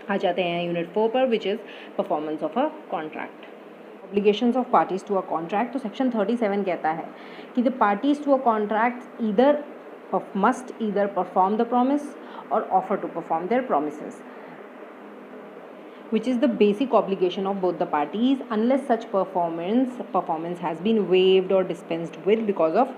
आ जाते हैं यूनिट 4 पर, which is performance of a contract. Obligations of parties to a contract, तो section 37 कहता है कि the parties to a contract either must either perform the promise or offer to perform their promises, which is the basic obligation of both the parties unless such performance has been waived or dispensed with because of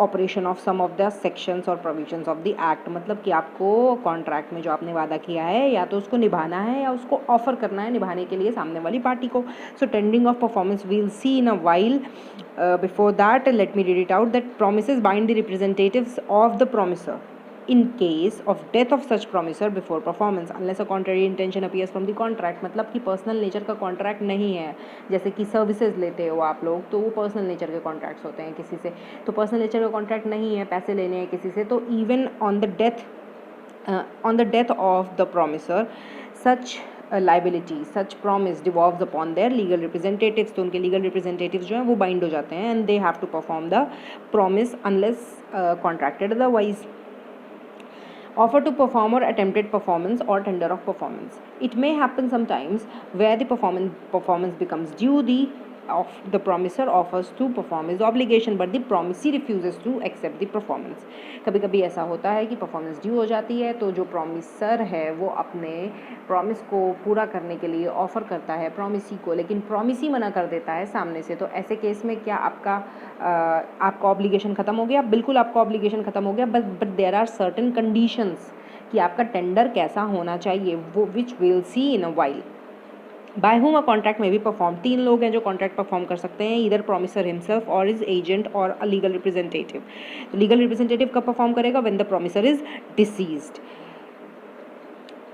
operation of some of the sections or provisions of the act। मतलब कि आपको contract में जो आपने वादा किया है या तो उसको निभाना है या उसको ऑफर करना है निभाने के लिए सामने वाली पार्टी को। So tending of performance will see in a while. Before that, let me read it out, that promises bind the representatives of the promiser in case of death of such promiser before performance unless a contrary intention appears from the contract। मतलब कि personal nature का contract नहीं है, जैसे कि services लेते हो आप लोग तो वो पर्सनल नेचर के कॉन्ट्रैक्ट्स होते हैं किसी से, तो पर्सनल नेचर का कॉन्ट्रैक्ट नहीं है, पैसे लेने हैं किसी से, तो even on the death of the promisor such liability such promise devolves upon their legal representatives. तो उनके लीगल रिप्रेजेंटेटिव्स जो हैं वो बाइंड हो जाते हैं and they have to perform the promise unless contracted otherwise. Offer to perform or attempted performance or tender of performance. It may happen sometimes where the performance becomes due. The promiser offers to perform his obligation but the promisee refuses to accept the performance। कभी कभी ऐसा होता है कि performance due हो जाती है तो जो प्रॉमिसर है वो अपने प्रॉमिस को पूरा करने के लिए ऑफर करता है प्रॉमिसी को, लेकिन प्रॉमिसी मना कर देता है सामने से। तो ऐसे केस में क्या आपका ऑब्लिगेशन ख़त्म हो गया? बिल्कुल आपका ऑब्लिगेशन ख़त्म हो गया, but there are certain conditions कि आपका टेंडर कैसा होना चाहिए, वो which will see in a while. By whom a contract में भी परफॉर्म, 3 लोग हैं जो कॉन्ट्रैक्ट परफॉर्म कर सकते हैं, ईदर प्रॉमिसर हिमसेल्फ और इज एजेंट और अ लीगल रिप्रेजेंटेटिव। तो लीगल रिप्रेजेंटेटिव कब परफॉर्म करेगा? When the promiser is deceased.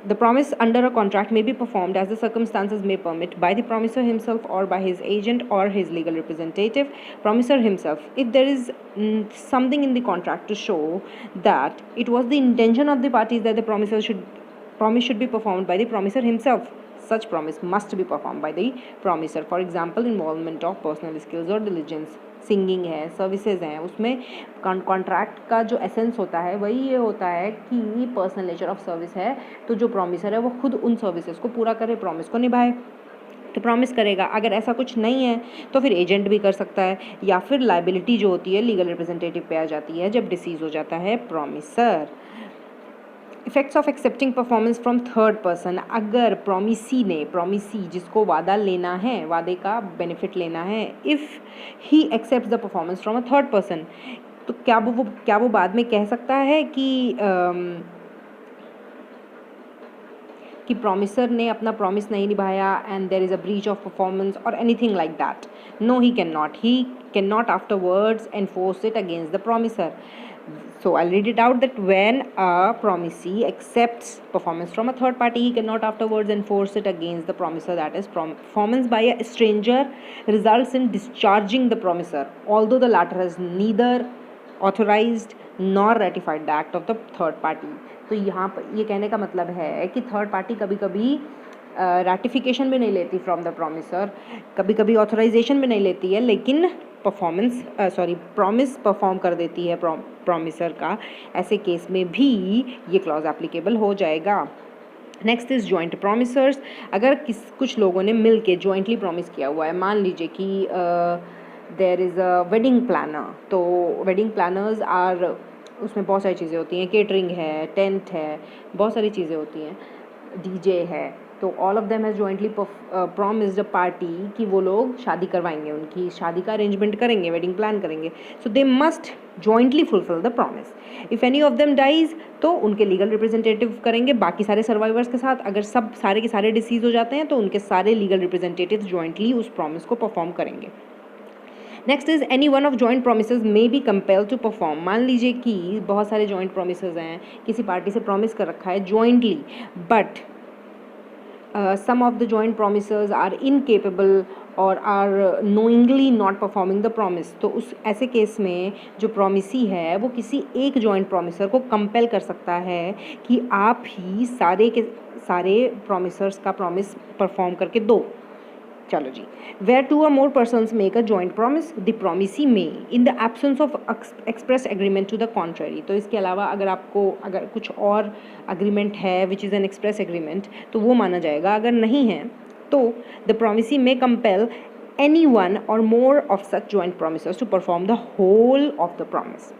The promise under a contract may be performed as the circumstances may permit by the promiser himself or by his agent or his legal representative. Promiser himself, if there is something in the contract to show that it was the intention of the parties that the promise should be performed by the promiser himself, such promise must be performed by the promiser। For example, involvement of personal skills or diligence, singing है, services हैं, उसमें contract का जो essence होता है वही ये होता है कि पर्सनल नेचर ऑफ सर्विस है, तो जो प्रॉमिसर है वो खुद उन सर्विसेज को पूरा करे, प्रॉमिस को निभाए, तो प्रॉमिस करेगा। अगर ऐसा कुछ नहीं है तो फिर एजेंट भी कर सकता है, या फिर लाइबिलिटी जो होती है लीगल रिप्रेजेंटेटिव पे आ जाती है जब डिसीज हो जाता है promisor. Effects of accepting performance from third person, अगर प्रॉमिसी जिसको वादा लेना है, वादे का बेनिफिट लेना है, if he accept the performance from a third person, तो क्या वो बाद में कह सकता है कि प्रॉमिसर ने अपना प्रॉमिस नहीं निभाया and there is a breach of performance or anything like that? No, he can not afterwards enforce it against the promisor. So I'll read it out, that when a promisee accepts performance from a third party, he cannot afterwards enforce it against the promiser. That is, performance by a stranger results in discharging the promiser, although the latter has neither authorized nor ratified the act of the third party। तो यहाँ पर ये कहने का मतलब है कि third party कभी कभी रैटिफिकेशन भी नहीं लेती फ्रॉम द प्रॉमिसर, कभी कभी ऑथराइजेशन भी नहीं लेती है, लेकिन प्रॉमिस परफॉर्म कर देती है प्रॉमिसर का। ऐसे केस में भी ये क्लॉज एप्लीकेबल हो जाएगा। Next is joint promisors. अगर कुछ लोगों ने मिल के जॉइंटली प्रॉमिस किया हुआ है, मान लीजिए कि there is a wedding planner, तो वेडिंग प्लानर्स आर, उसमें बहुत सारी चीज़ें होती हैं, केटरिंग है, टेंट है, बहुत सारी चीज़ें होती हैं, डीजे है, तो all of them has jointly promised a party कि वो लोग शादी करवाएंगे, उनकी शादी का अरेंजमेंट करेंगे, वेडिंग प्लान करेंगे। So they must jointly fulfil the promise. If any of them dies, तो उनके लीगल रिप्रेजेंटेटिव करेंगे बाकी सारे सर्वाइवर्स के साथ। अगर सब सारे के सारे डिसीज हो जाते हैं तो उनके सारे लीगल रिप्रेजेंटेटिव जॉइंटली उस प्रॉमिस को परफॉर्म करेंगे। Next is any one of joint promises may be compelled to perform. मान लीजिए कि बहुत सारे जॉइंट प्रोमिसेस हैं, किसी पार्टी से प्रॉमिस कर रखा है jointly, but some of the joint promisers are incapable और are knowingly not performing the promise. तो उस ऐसे केस में जो प्रॉमिसी है वो किसी एक जॉइंट प्रॉमिसर को कंपेल कर सकता है कि आप ही सारे के सारे प्रॉमिसर्स का प्रॉमिस परफॉर्म करके दो। चलो जी, where two or more persons make a joint promise, the promisee may, in the absence of express agreement to the contrary. तो इसके अलावा अगर कुछ और agreement है which is an express agreement, तो वो माना जाएगा. अगर नहीं है तो the promisee may compel any one or more of such joint promises to perform the whole of the promise.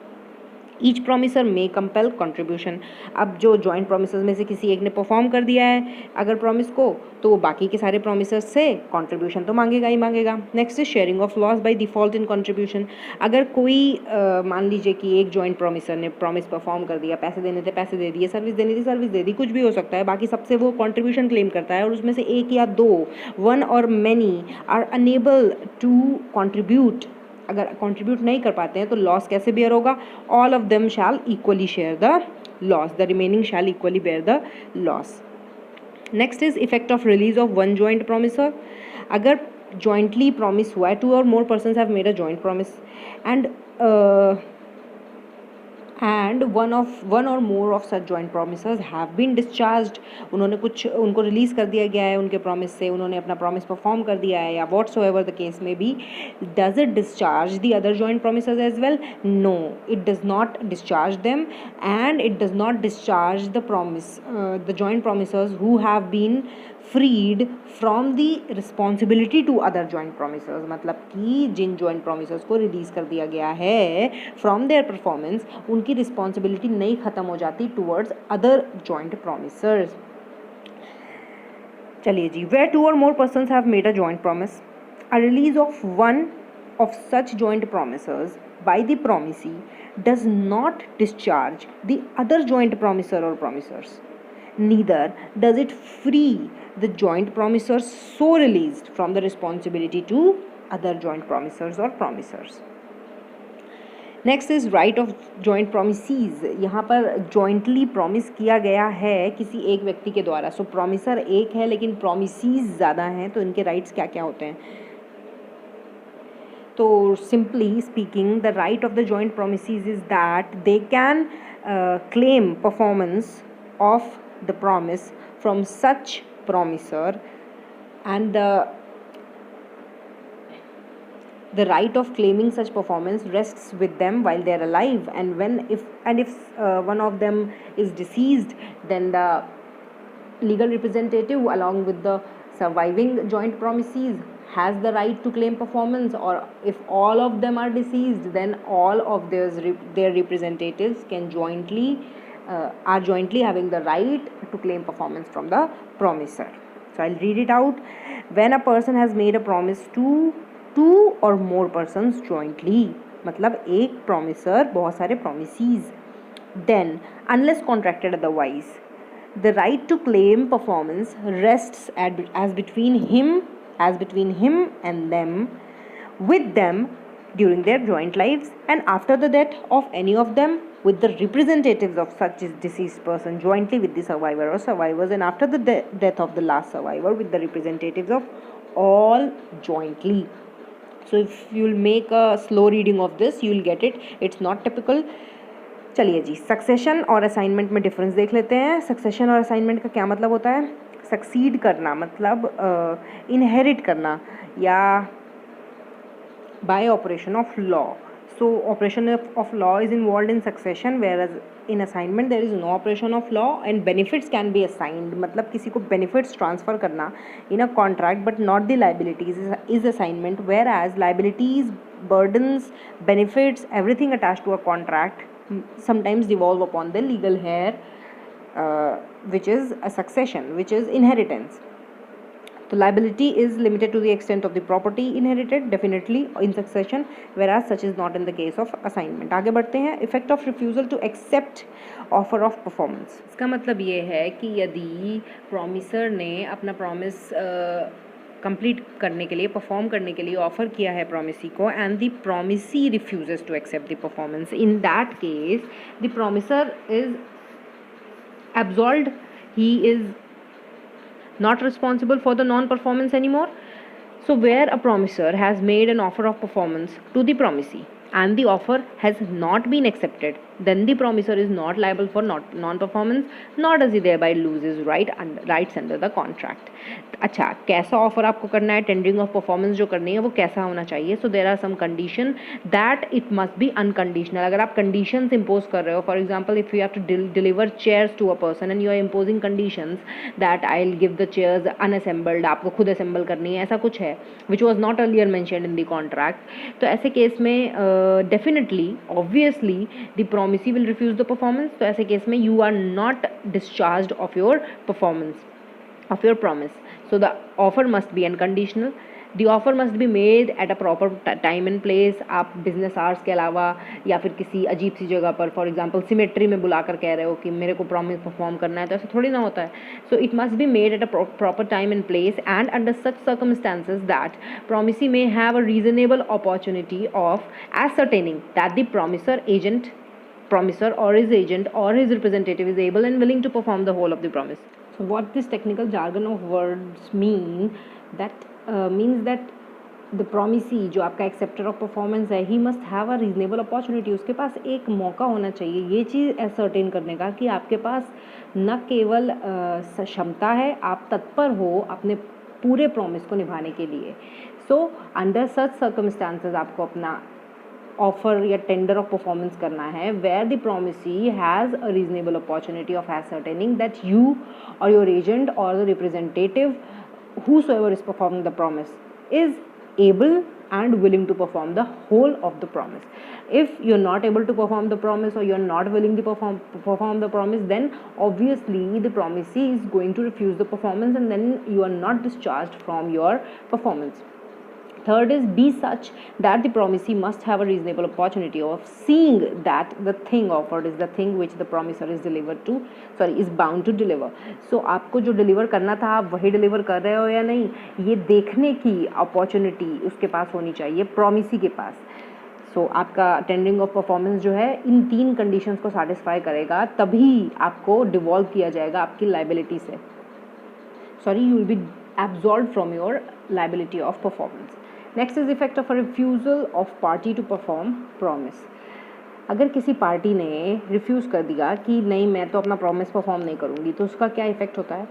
Each promisor may compel contribution. अब जो जॉइंट प्रोमिसर्स में से किसी एक ने परफॉर्म कर दिया है अगर प्रॉमिस को, तो वो बाकी के सारे प्रोमिसर्स से कंट्रीब्यूशन तो मांगेगा ही मांगेगा. Next is sharing of loss by default in contribution. अगर कोई मान लीजिए कि एक जॉइंट प्रोमिसर ने प्रॉमिस परफॉर्म कर दिया, पैसे देने थे पैसे दे दिए, सर्विस देनी थी सर्विस दे दी, कुछ भी हो सकता है, बाकी सबसे वो कंट्रीब्यूशन क्लेम करता है और उसमें से एक या दो, one or many are unable to contribute. अगर कंट्रीब्यूट नहीं कर पाते हैं तो लॉस कैसे बेयर होगा? All of them shall equally share the loss, the remaining shall equally bear the loss. Next is effect of release of one joint promisor. अगर jointly promise हुआ है, two or more persons have made a joint promise and one or more of such joint promisors have been discharged. उनको release कर दिया गया है उनके promise से, उन्होंने अपना प्रॉमिस परफॉर्म कर दिया है या व्हाटसोएवर द केस में be. Does it discharge the other joint promisors as well? No, it does not discharge them and it does not discharge the joint promisors who have been freed from the responsibility to other joint promisors. मतलब कि जिन joint प्रोमिसर्स को release कर दिया गया है from their performance, उनकी responsibility नहीं ख़त्म हो जाती टूवर्ड्स अदर जॉइंट प्रोमिसर्स. चलिए जी, where two or more persons have made a joint promise, a release of one of such joint promisers by the promisee does not discharge the other joint promiser or promisers. Neither does it free the joint promisers so released from the responsibility to other joint promisers or promisers. Next is right of joint promisees. यहाँ पर jointly promise किया गया है किसी एक व्यक्ति के द्वारा. सो प्रॉमिसर एक है लेकिन प्रोमिसीज ज़्यादा हैं, तो इनके राइट्स क्या क्या होते हैं? तो simply speaking, the right of the joint promisees is that they can claim performance of the promise from such promiser and the right of claiming such performance rests with them while they are alive, and if one of them is deceased, then the legal representative along with the surviving joint promisees has the right to claim performance, or if all of them are deceased, then all of their representatives can are jointly having the right to claim performance from the promiser. So I'll read it out. When a person has made a promise to two or more persons jointly, मतलब एक promiser बहुत सारे promisees, then unless contracted otherwise, the right to claim performance rests as between him and them, with them during their joint lives, and after the death of any of them, with the representatives of such deceased person jointly with the survivor or survivors, and after the death of the last survivor, with the representatives of all jointly. So if you will make a slow reading of this, you will get it. It's not typical. चलिए जी, succession और assignment में difference देख लेते हैं. Succession और assignment का क्या मतलब होता है? सक्सीड करना मतलब इनहेरिट करना या by operation of law. So operation of law is involved in succession, whereas in assignment there is no operation of law and benefits can be assigned. मतलब किसी को benefits transfer करना in a contract but not the liabilities is assignment, whereas liabilities, burdens, benefits, everything attached to a contract sometimes devolve upon the legal heir, which is a succession, which is inheritance. So liability is limited to the extent of the property inherited, definitely in succession, whereas such is not in the case of assignment. आगे बढ़ते हैं. Effect of refusal to accept offer of performance. इसका मतलब ये है कि यदि promiser ने अपना promise कंप्लीट करने के लिए, परफॉर्म करने के लिए ऑफर किया है promisee को, and the promisee refuses to accept the performance, in that case the promiser is absolved. He is not responsible for the non-performance anymore. So where a promiser has made an offer of performance to the promisee and the offer has not been accepted, then the promisor is not liable for non-performance, nor does he thereby lose his rights under the contract. अच्छा, कैसा offer आपको करना है, tendering of performance जो करनी है वो कैसा होना चाहिए? So there are some condition that it must be unconditional. अगर आप कंडीशंस इम्पोज कर रहे हो, for example if you have to deliver chairs to a person and you are imposing conditions that I will give the chairs unassembled, आपको खुद assemble करनी है, ऐसा कुछ है which was not earlier mentioned in the contract, तो ऐसे case में definitely obviously the promisee will refuse the performance. तो ऐसे केस में you are not discharged of your performance, of your promise. So the offer must be unconditional. The offer must be made at a proper time and place. आप business hours के अलावा या फिर किसी अजीब सी जगह पर, for example सिमेट्री में बुलाकर कह रहे हो कि मेरे को promise perform करना है, तो ऐसा थोड़ी ना होता है. So it must be made at a proper time and place and under such circumstances that promisee may have a reasonable opportunity of ascertaining that the promisor or his agent or his representative is able and willing to perform the whole of the promise. So what this technical jargon of words means that the promisee जो आपका acceptor of performance है, he must have a reasonable opportunity, उसके पास एक मौका होना चाहिए ये चीज़ ascertain करने का कि आपके पास न केवल क्षमता है, आप तत्पर हो अपने पूरे promise को निभाने के लिए. So under such circumstances आपको अपना ऑफर या टेंडर ऑफ परफॉर्मेंस करना है where the promisee has a reasonable opportunity of ascertaining that you or your agent or the representative whosoever is performing the promise is able and willing to perform the whole of the promise. If you're not able to perform the promise or you're not willing to perform the promise, then obviously the promisee is going to refuse the performance and then you are not discharged from your performance. Third is be such that the promisee must have a reasonable opportunity of seeing that the thing offered is the thing which the promisor is bound to deliver. So आपको जो deliver करना था आप वही deliver कर रहे हो या नहीं, ये देखने की opportunity उसके पास होनी चाहिए promisee के पास. So आपका टेंडरिंग ऑफ परफॉर्मेंस जो है इन 3 कंडीशंस को satisfy करेगा, तभी आपको डिवॉल्व किया जाएगा आपकी लाइबिलिटी से. You will be absolved from your liability of performance. Next is effect of a refusal of party to perform promise. अगर किसी पार्टी ने रिफ्यूज़ कर दिया कि नहीं मैं तो अपना प्रॉमिस परफॉर्म नहीं करूँगी, तो उसका क्या इफेक्ट होता है?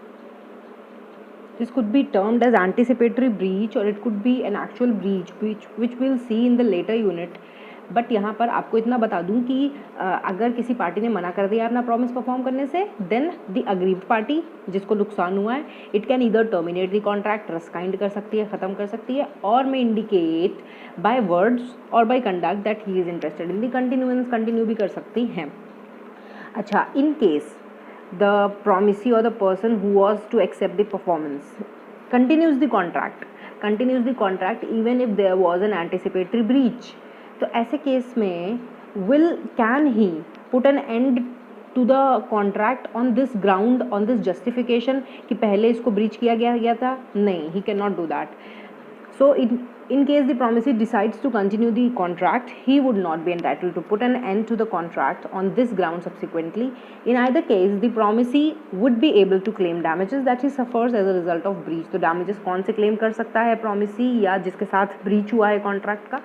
This could be termed as anticipatory breach or it could be an actual breach which will see in the latter unit. But यहाँ पर आपको इतना बता दूँ कि अगर किसी पार्टी ने मना कर दिया अपना प्रॉमिस परफॉर्म करने से, देन द अग्रीव्ड पार्टी जिसको नुकसान हुआ है, it can either terminate the contract, rescind कर सकती है, ख़त्म कर सकती है, or may indicate by words or by conduct that he is interested in the continuance, continue भी कर सकती हैं. अच्छा, in case the promisee or the person who was to accept the performance continues the contract even if there was an anticipatory breach, तो ऐसे case में can he put an end to the contract on this ground, on this justification कि पहले इसको breach किया गया था? नहीं, he cannot do that. So in case the promisee decides to continue the contract, he would not be entitled to put an end to the contract on this ground subsequently. In either case, the promisee would be able to claim damages that he suffers as a result of breach. तो damages कौन से claim कर सकता है promisee या जिसके साथ breach हुआ है contract का,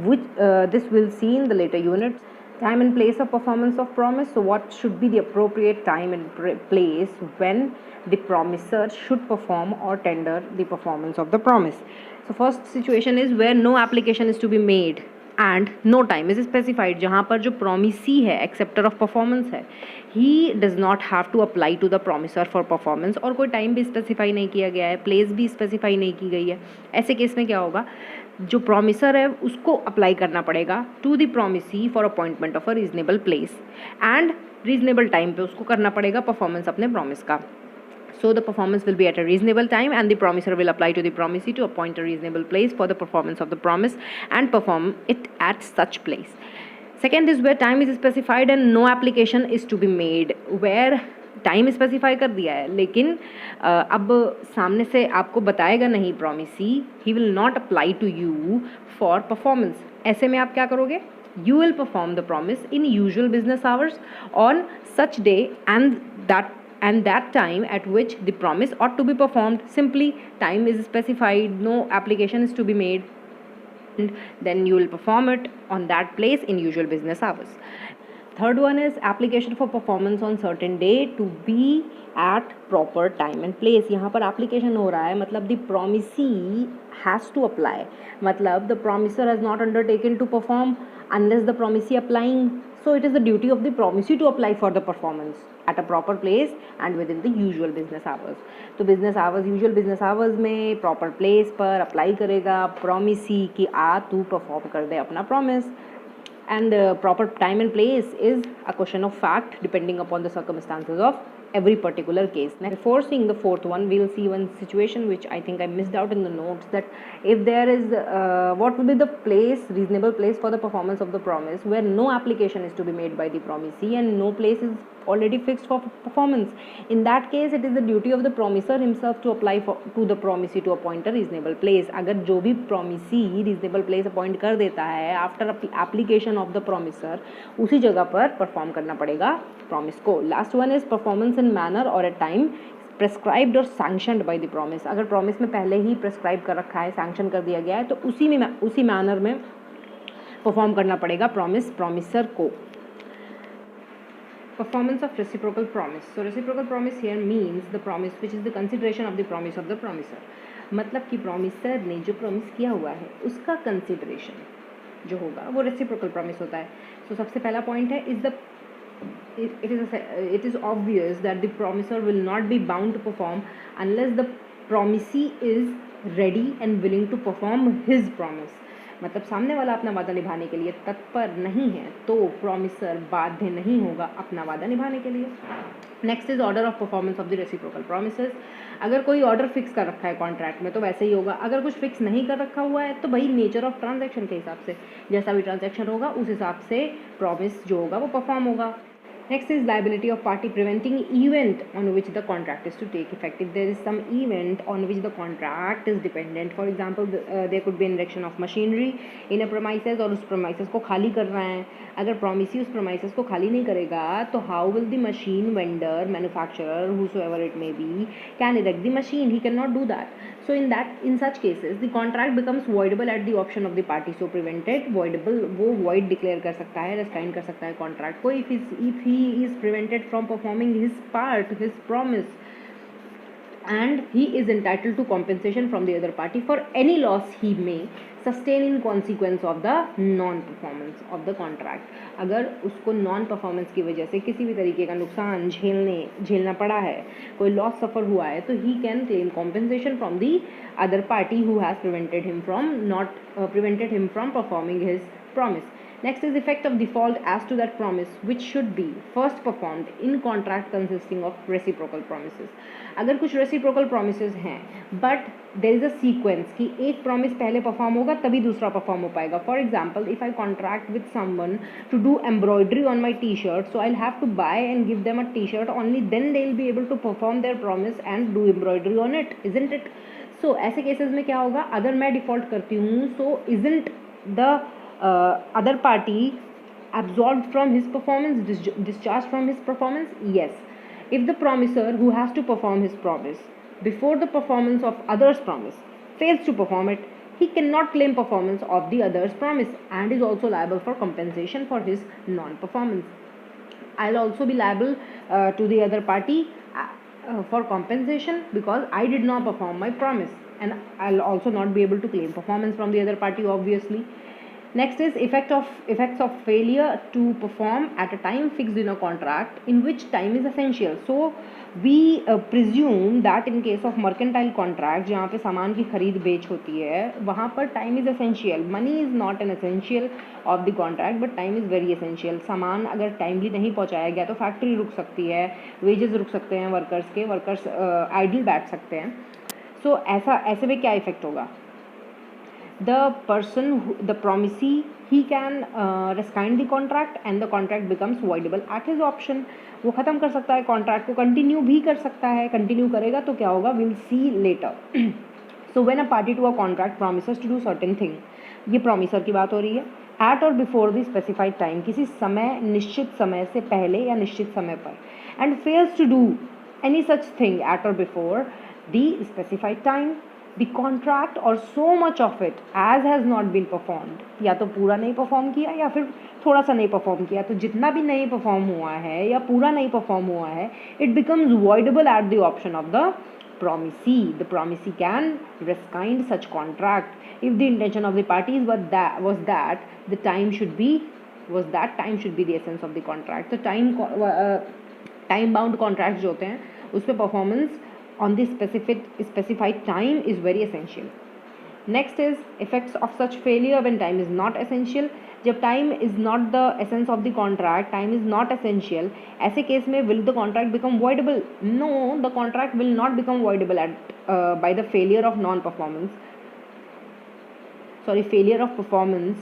which this will see in the later units. Time and place of performance of promise. So what should be the appropriate time and place when the promiser should perform or tender the performance of the promise? So first situation is where no application is to be made and no time is specified. जहाँ पर जो promisee है, acceptor of performance है, he does not have to apply to the promiser for performance, और कोई time भी specify नहीं किया गया है, place भी specify नहीं की गई है. ऐसे केस में क्या होगा, जो promiser है उसको apply करना पड़ेगा to the promisee for appointment of a reasonable place and reasonable time पे उसको करना पड़ेगा performance अपने promise का. So the performance will be at a reasonable time and the promiser will apply to the promisee to appoint a reasonable place for the performance of the promise and perform it at such place. Second is where time is specified and no application is to be made, where time specify कर दिया है लेकिन अब सामने से आपको बताएगा नहीं promisee, he will not apply to you for performance. ऐसे में आप क्या करोगे? You will perform the promise in usual business hours on such day and that time at which the promise ought to be performed. Simply time is specified, no application is to be made, and then you will perform it on that place in usual business hours. Third one is application for performance on certain day to be at proper time and place. यहाँ पर application हो रहा है, मतलब the promisee has to apply, मतलब the promisor has not undertaken to perform unless the promisee applying. So it is the duty of the promisee to apply for the performance at a proper place and within the usual business hours. तो business hours, usual business hours में proper place पर apply करेगा promisee कि आ तू perform कर दे अपना promise. And the proper time and place is a question of fact depending upon the circumstances of every particular case. Now, before seeing the fourth one, we'll see one situation which I think I missed out in the notes, that if there is what will be the place, reasonable place for the performance of the promise where no application is to be made by the promisee and no place is already fixed for performance. In that case, it is the duty of the promiser himself to apply to the promisee to appoint a reasonable place. अगर जो भी promisee reasonable place appoint कर देता है after application of the promiser, उसी जगह पर perform करना पड़ेगा promise को. Last one is performance in manner or at time prescribed और सैंक्शनड बाय द प्रॉमिस. अगर प्रॉमिस में पहले ही प्रेस्क्राइब कर रखा है, सैंक्शन कर दिया गया है, तो उसी मैनर में परफॉर्म करना पड़ेगा प्रॉमिसर को. Performance of reciprocal promise. So reciprocal promise here means the promise which is the consideration of the promise of the promiser. मतलब कि promiser ने जो promise किया हुआ है उसका consideration जो होगा वो reciprocal promise होता है. So सबसे पहला point है it is obvious that the promiser will not be bound to perform unless the promisee is ready and willing to perform his promise. मतलब सामने वाला अपना वादा निभाने के लिए तत्पर नहीं है तो प्रॉमिसर बाध्य नहीं होगा अपना वादा निभाने के लिए. Next is order of performance of the reciprocal promises. अगर कोई ऑर्डर फिक्स कर रखा है कॉन्ट्रैक्ट में तो वैसे ही होगा. अगर कुछ फिक्स नहीं कर रखा हुआ है तो भाई नेचर ऑफ ट्रांजैक्शन के हिसाब से जैसा भी ट्रांजैक्शन होगा उस हिसाब से प्रॉमिस जो होगा वो परफॉर्म होगा. Next is liability of party preventing event on which the contract is to take effect. If there is some event on which the contract is dependent, for example, there could be an erection of machinery in a premises और उस premises को खाली कर रहा है. अगर promisee उस premises को खाली नहीं करेगा तो how will the machine vendor, manufacturer, whosoever it may be, can erect the machine? He cannot do that. So in such cases the contract becomes voidable at the option of the party. So prevented, voidable, वो void declare कर सकता है, rescind कर सकता है contract को if he is prevented from performing his part, his promise, and he is entitled to compensation from the other party for any loss he may sustain in consequence of the non-performance of the contract. अगर उसको non performance की वजह से किसी भी तरीके का नुकसान झेलना पड़ा है, कोई लॉस सफ़र हुआ है, तो ही can claim compensation from the other party who has prevented him from performing his promise. Next is effect of default as to that promise which should be first performed in contract consisting of reciprocal promises. अगर कुछ reciprocal promises हैं but there is a sequence कि एक promise पहले perform होगा तभी दूसरा perform हो पाएगा. For example, if I contract with someone to do embroidery on my t-shirt, so I'll have to buy and give them a t-shirt, only then they'll be able to perform their promise and do embroidery on it, isn't it? So ऐसे cases में क्या होगा, अगर मैं default करती हूँ so isn't the other party absolved from his performance, discharged from his performance? Yes. If the promiser who has to perform his promise before the performance of others' promise fails to perform it, he cannot claim performance of the other's promise and is also liable for compensation for his non-performance. I'll also be liable to the other party for compensation because I did not perform my promise, and I'll also not be able to claim performance from the other party, obviously. Next is effects of failure to perform at a time fixed in a contract in which time is essential. So we presume that in case of mercantile contract जहाँ पे सामान की खरीद बेच होती है वहाँ पर time is essential. Money is not an essential of the contract but time is very essential. सामान अगर timely नहीं पहुँचाया गया तो फैक्ट्री रुक सकती है, wages रुक सकते हैं वर्कर्स के, वर्कर्स idle बैठ सकते हैं. So ऐसे में क्या इफेक्ट होगा? The promisee, he can rescind the contract and the contract becomes voidable at his option. वो ख़त्म कर सकता है contract को, continue भी कर सकता है. continue करेगा तो क्या होगा, we'll see later. So when a party to a contract promises to do certain thing, ये promiser की बात हो रही है, at or before the specified time, किसी समय, निश्चित समय से पहले या निश्चित समय पर, and fails to do any such thing at or before the specified time, the contract or so much of it as has not been performed, या तो पूरा नहीं परफॉर्म किया या फिर थोड़ा सा नहीं परफॉर्म किया, तो जितना भी नहीं परफॉर्म हुआ है या पूरा नहीं परफॉर्म हुआ है, it becomes voidable at the option of the promisee. The promisee can rescind such contract if the intention of the parties was that the time should be the essence of the contract. So time bound contracts जो होते हैं उसमें performance on the specified time is very essential. Next is effects of such failure when time is not essential. जब time is not the essence of the contract, time is not essential, ऐसे case में will the contract become voidable? No, the contract will not become voidable by the failure of failure of performance,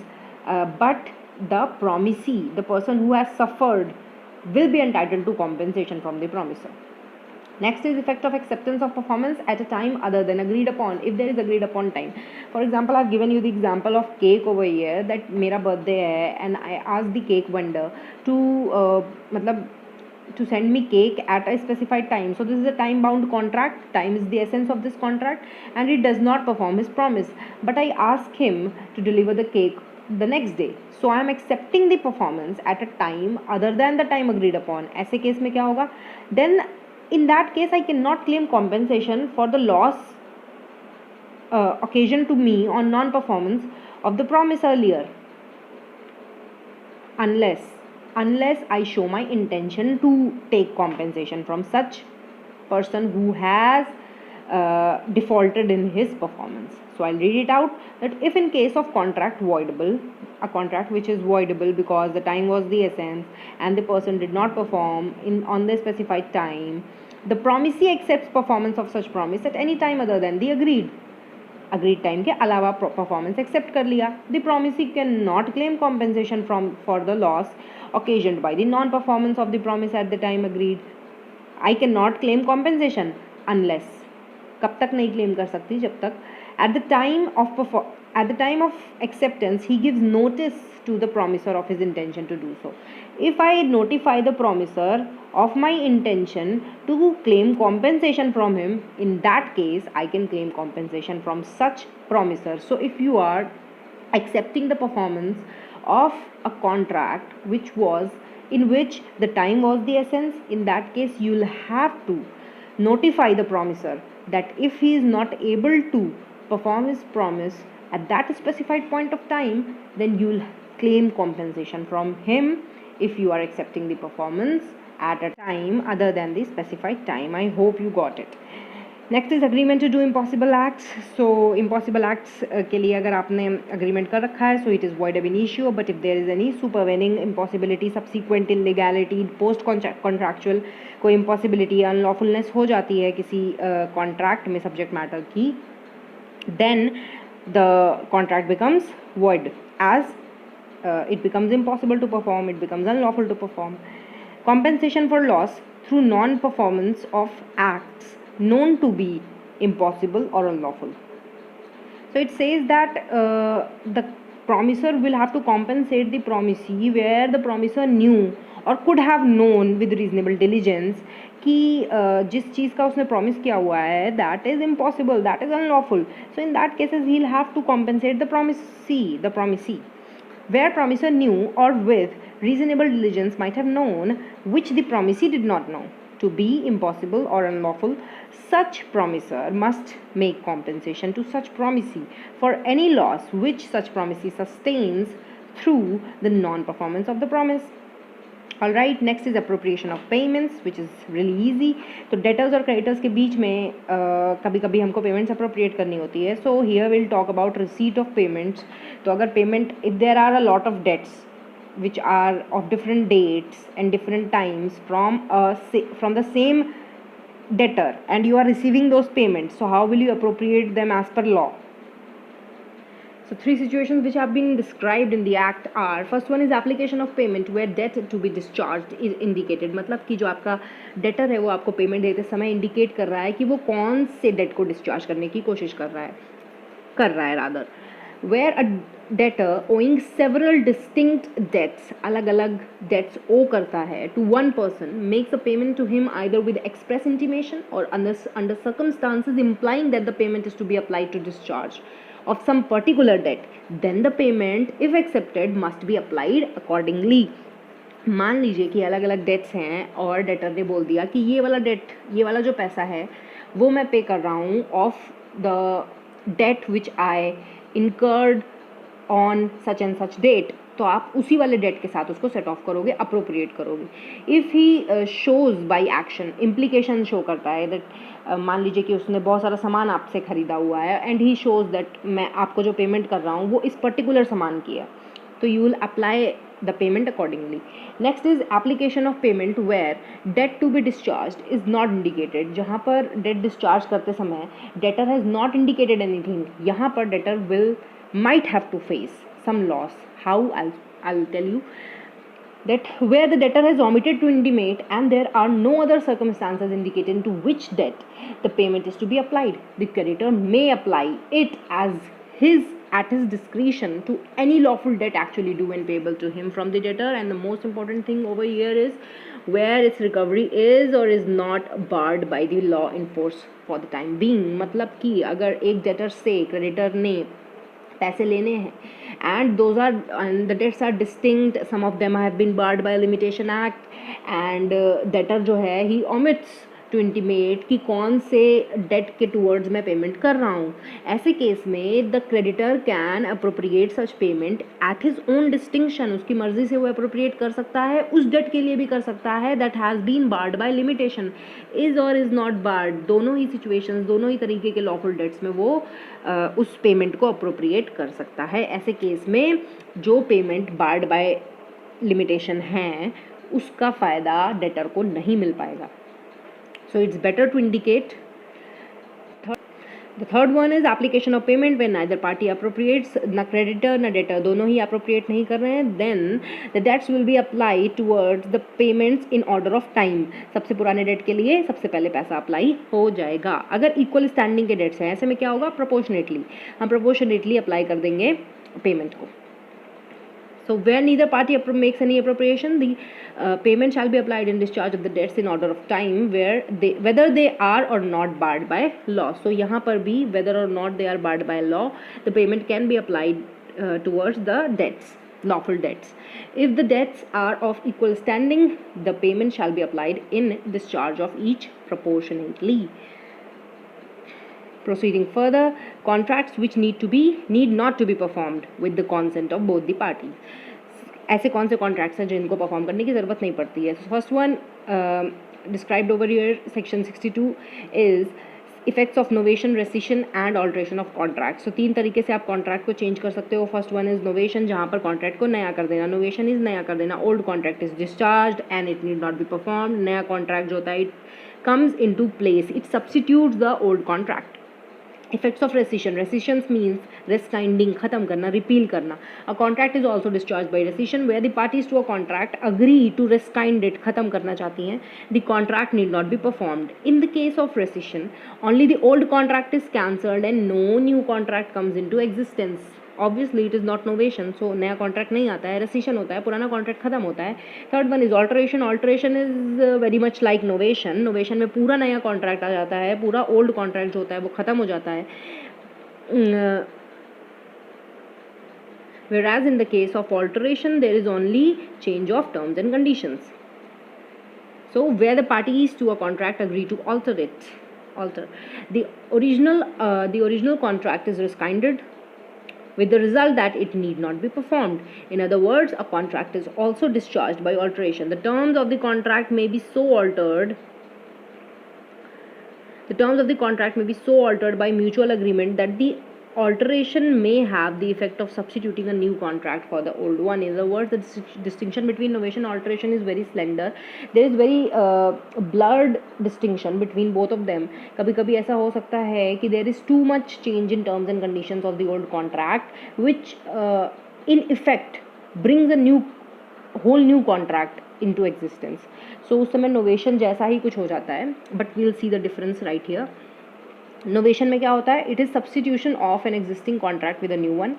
but the promisee, the person who has suffered, will be entitled to compensation from the promiser. Next is effect of acceptance of performance at a time other than agreed upon, if there is agreed upon time. For example, I've given you the example of cake over here, that मेरा birthday है and I asked the cake vendor to send me cake at a specified time. So this is a time bound contract, time is the essence of this contract, and it does not perform his promise, but I ask him to deliver the cake the next day. So I am accepting the performance at a time other than the time agreed upon. ऐसे case में क्या होगा? Then in that case I cannot claim compensation for the loss occasioned to me on non-performance of the promise earlier, unless I show my intention to take compensation from such person who has defaulted in his performance. So I'll read it out, that if in case of contract voidable, a contract which is voidable because the time was the essence and the person did not perform on the specified time, the promisee accepts performance of such promise at any time other than the agreed time के अलावा performance accept कर लिया, the promisee cannot claim compensation for the loss occasioned by the non-performance of the promise at the time agreed. I cannot claim compensation unless, कब तक नहीं claim कर सकती? जब तक at the time of acceptance he gives notice to the promiser of his intention to do so. If I notify the promiser of my intention to claim compensation from him, in that case I can claim compensation from such promiser. So if you are accepting the performance of a contract in which the time was the essence, in that case you'll have to notify the promiser that if he is not able to perform his promise at that specified point of time, then you'll claim compensation from him if you are accepting the performance at a time other than the specified time. I hope you got it. Next is agreement to do impossible acts. So impossible acts के लिए अगर आपने agreement कर रखा है, so it is void ab initio, but if there is any supervening impossibility, subsequent illegality, post contractual कोई impossibility, unlawfulness हो जाती है किसी contract में subject matter की, then the contract becomes void, as it becomes impossible to perform, it becomes unlawful to perform. Compensation for loss through non-performance of acts known to be impossible or unlawful. So it says that the promiser will have to compensate the promisee where the promiser knew or could have known with reasonable diligence कि जिस चीज़ का उसने promise किया हुआ है that is impossible, that is unlawful. So in that cases he'll have to compensate the promisee where promiser knew or with reasonable diligence might have known which the promisee did not know to be impossible or unlawful. Such promiser must make compensation to such promisee for any loss which such promisee sustains through the non-performance of the promise. Alright, next is appropriation of payments, which is really easy. तो debtors और creditors के बीच में कभी कभी हमको payments appropriate करनी होती है. So here we'll talk about receipt of payments. तो अगर payment, if there are a lot of debts which are of different dates and different times from the same debtor and you are receiving those payments, so how will you appropriate them as per law? So three situations which have been described in the act are, first one is application of payment where debt to be discharged is indicated. मतलब कि जो आपका debtor है वो आपको payment देते समय indicate कर रहा है कि वो कौन से debt को discharge करने की कोशिश कर रहा है rather. Where debtor owing several distinct debts, अलग अलग debts owe करता है to one person, makes a payment to him either with express intimation or under circumstances implying that the payment is to be applied to discharge of some particular debt, then the payment, if accepted, must be applied accordingly. मान लीजिए कि अलग अलग dates हैं और debtor ने बोल दिया कि ये वाला डेट, ये वाला जो पैसा है वो मैं पे कर रहा हूँ off the debt which I incurred on such and such debt, तो आप उसी वाले डेट के साथ उसको सेट ऑफ करोगे, अप्रोप्रिएट करोगे। If he shows by action, implication show करता है दैट मान लीजिए कि उसने बहुत सारा सामान आपसे ख़रीदा हुआ है एंड ही शोज़ दैट मैं आपको जो पेमेंट कर रहा हूँ वो इस पर्टिकुलर सामान की है, तो you will apply the payment accordingly. Next is application of payment where debt to be discharged is not indicated. जहाँ पर debt discharge करते समय debtor has not indicated anything, यहाँ पर debtor will might have to face some loss. How? I'll tell you that where the debtor has omitted to intimate and there are no other circumstances indicating to which debt the payment is to be applied, the creditor may apply it at his discretion to any lawful debt actually due and payable to him from the debtor. And the most important thing over here is where its recovery is or is not barred by the law in force for the time being. मतलब कि अगर एक debtor से creditor ने पैसे लेने हैं and those are and the debts are distinct, some of them have been barred by a limitation act and debtor जो है he omits टू इंटीमेट कि कौन से डेट के टूवर्ड्स मैं पेमेंट कर रहा हूँ, ऐसे केस में the creditor can appropriate such payment at his own distinction, उसकी मर्जी से वो अप्रोप्रिएट कर सकता है, उस डेट के लिए भी कर सकता है that has been barred by limitation, is और इज़ नॉट बार्ड, दोनों ही सिचुएशंस, दोनों ही तरीके के लॉफुल डेट्स में वो उस पेमेंट को अप्रोप्रिएट कर सकता है। ऐसे केस में जो पेमेंट बार्ड बाय लिमिटेशन है उसका फ़ायदा डेटर को नहीं मिल पाएगा। So it's better to indicate. The third one is application of payment when neither party appropriates, ना creditor ना debtor दोनों ही appropriate नहीं कर रहे हैं, then the debts will be applied towards the payments in order of time. सबसे पुराने date के लिए सबसे पहले पैसा अप्लाई हो जाएगा। अगर इक्वल स्टैंडिंग के डेट्स हैं ऐसे में क्या होगा, प्रोपोर्शनेटली हम प्रोपोर्शनेटली अप्लाई कर देंगे पेमेंट को। So where neither party makes any appropriation, the payment shall be applied in discharge of the debts in order of time whether they are or not barred by law. So यहाँ पर भी whether or not they are barred by law, the payment can be applied towards the debts, lawful debts. If the debts are of equal standing, the payment shall be applied in discharge of each proportionately. Proceeding further, contracts which need not to be performed with the consent of both the parties. ऐसे कौन से contracts हैं जिनको perform करने की ज़रूरत नहीं पड़ती है। First one described over here section 62 is effects of novation, rescission and alteration of contract. So 3 तरीके से आप कॉन्ट्रैक्ट को चेंज कर सकते हो। फर्स्ट वन इज़ नोवेशन, जहाँ पर कॉन्ट्रैक्ट को नया कर देना, नोवेशन इज़ नया कर देना, old contract is discharged and it need not be performed. नया कॉन्ट्रैक्ट जो होता है it comes into place, it substitutes the old contract. Effects of rescission. Rescissions means rescinding, ख़त्म करना, repeal करना. A contract is also discharged by rescission where the parties to a contract agree to rescind it, ख़त्म करना चाहती हैं. The contract need not be performed. In the case of rescission, only the old contract is cancelled and no new contract comes into existence. Obviously it is not novation, so नया contract नहीं आता है, rescission होता है, पुराना contract खत्म होता है। Third one is alteration. Alteration is very much like novation. Novation में पूरा नया कॉन्ट्रैक्ट आ जाता है, पूरा ओल्ड कॉन्ट्रैक्ट जो होता है वो ख़त्म हो जाता है। whereas in the case of alteration there is only change of terms and conditions. So where the parties to a contract agree to alter the original contract is rescinded with the result that it need not be performed. In other words, a contract is also discharged by alteration. The terms of the contract may be so altered by mutual agreement that the alteration may have the effect of substituting a new contract for the old one. In other words, the distinction between novation and alteration is very slender. There is very blurred distinction between both of them. कभी कभी ऐसा हो सकता है कि there is too much change in terms and conditions of the old contract, which in effect brings a whole new contract into existence. So उस समय novation जैसा ही कुछ हो जाता है, but we'll see the difference right here. Novation में क्या होता है, it is substitution of an existing contract with a new one,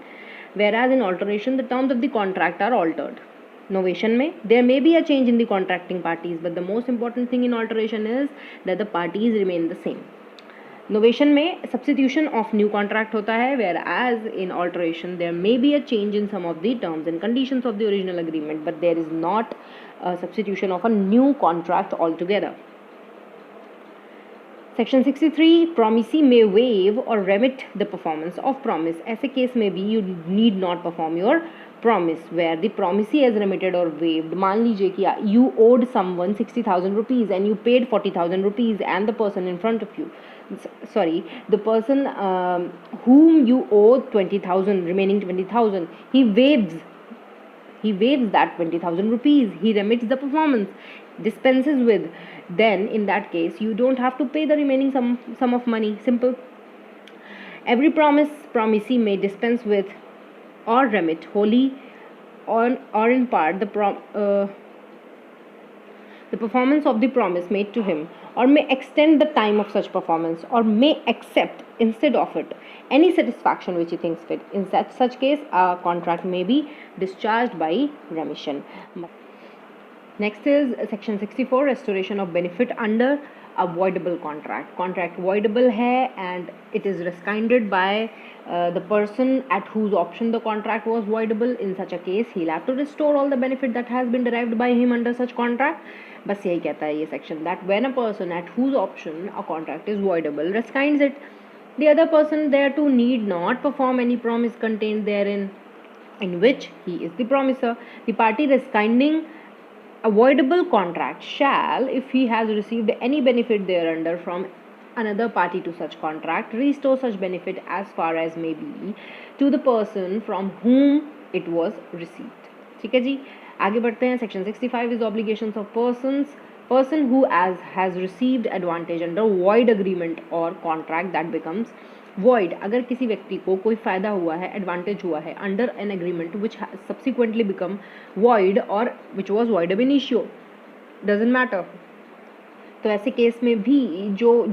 whereas in alteration the terms of the contract are altered. Novation में there may be a change in the contracting parties, but the most important thing in alteration is that the parties remain the same. Novation में substitution of new contract होता है, whereas in alteration there may be a change in some of the terms and conditions of the original agreement, but there is not a substitution of a new contract altogether. Section 63, promisee may waive or remit the performance of promise. ऐसे case में भी you need not perform your promise where the promisee has remitted or waived. मान लीजिए कि you owed someone 60,000 rupees and you paid 40,000 rupees, and the person in front of you, the person whom you owe 20,000, remaining 20,000, he waives that 20,000 rupees, he remits the performance, dispenses with, then in that case you don't have to pay the remaining sum of money. Simple. Every promisee may dispense with or remit wholly or in part the performance of the promise made to him, or may extend the time of such performance, or may accept instead of it any satisfaction which he thinks fit. In such case a contract may be discharged by remission. Next is section 64, restoration of benefit under a voidable contract. Contract voidable hai and it is rescinded by the person at whose option the contract was voidable. In such a case he'll have to restore all the benefit that has been derived by him under such contract. बस यही कहता है ये section, that when a person at whose option a contract is voidable rescinds it, the other person thereto need not perform any promise contained therein in which he is the promiser. The party rescinding a voidable contract shall, if he has received any benefit thereunder from another party to such contract, restore such benefit as far as may be to the person from whom it was received. ठीक है जी, आगे बढ़ते हैं. Section 65 is obligations of person who has received advantage under void agreement or contract that becomes void. अगर किसी व्यक्ति को कोई फ़ायदा हुआ है, एडवांटेज हुआ है under an agreement which subsequently become void और which was void ab initio, doesn't matter. तो ऐसे केस में भी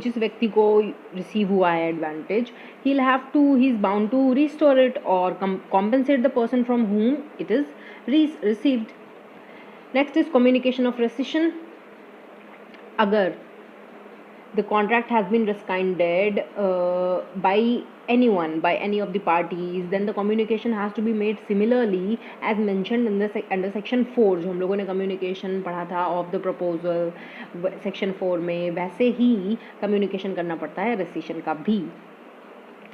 जिस व्यक्ति को रिसीव हुआ है advantage, he is bound to restore it or compensate the person from whom it is received. Next is communication of rescission. अगर the contract has been rescinded by any of the parties, then the communication has to be made similarly as mentioned in the under section 4, जो हम लोगों ने communication पढ़ा था of the proposal section 4 में, वैसे ही communication करना पड़ता है rescission का भी.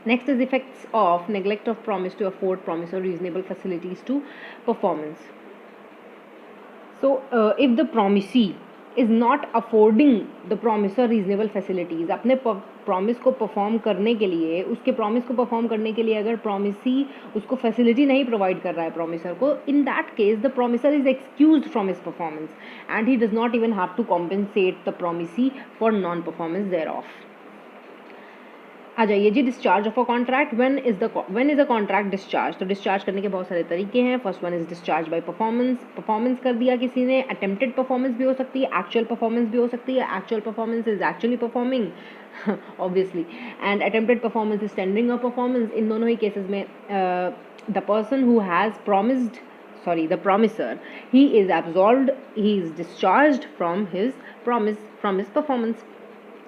Next is effects of neglect of promise to afford promisor reasonable facilities to performance. So if the promisee is not affording the promisor reasonable facilities, अपने promise को perform करने के लिए, उसके promise को perform करने के लिए अगर promisee उसको facility नहीं provide कर रहा है promisor को, in that case the promisor is excused from his performance and he does not even have to compensate the promisee for non-performance thereof. आ जाइए जी, discharge of a contract. When is a contract discharge. तो discharge करने के बहुत सारे तरीके हैं. First one is discharge by performance कर दिया किसी ने. अटेम्प्टेड परफॉर्मेंस भी हो सकती है, एक्चुअल परफॉर्मेंस भी हो सकती है. Actual performance is actually performing obviously, and attempted performance is tendering a performance. इन दोनों ही केसेस में the person who has promised, the promiser, he is absolved, he is discharged from his promise, from his performance.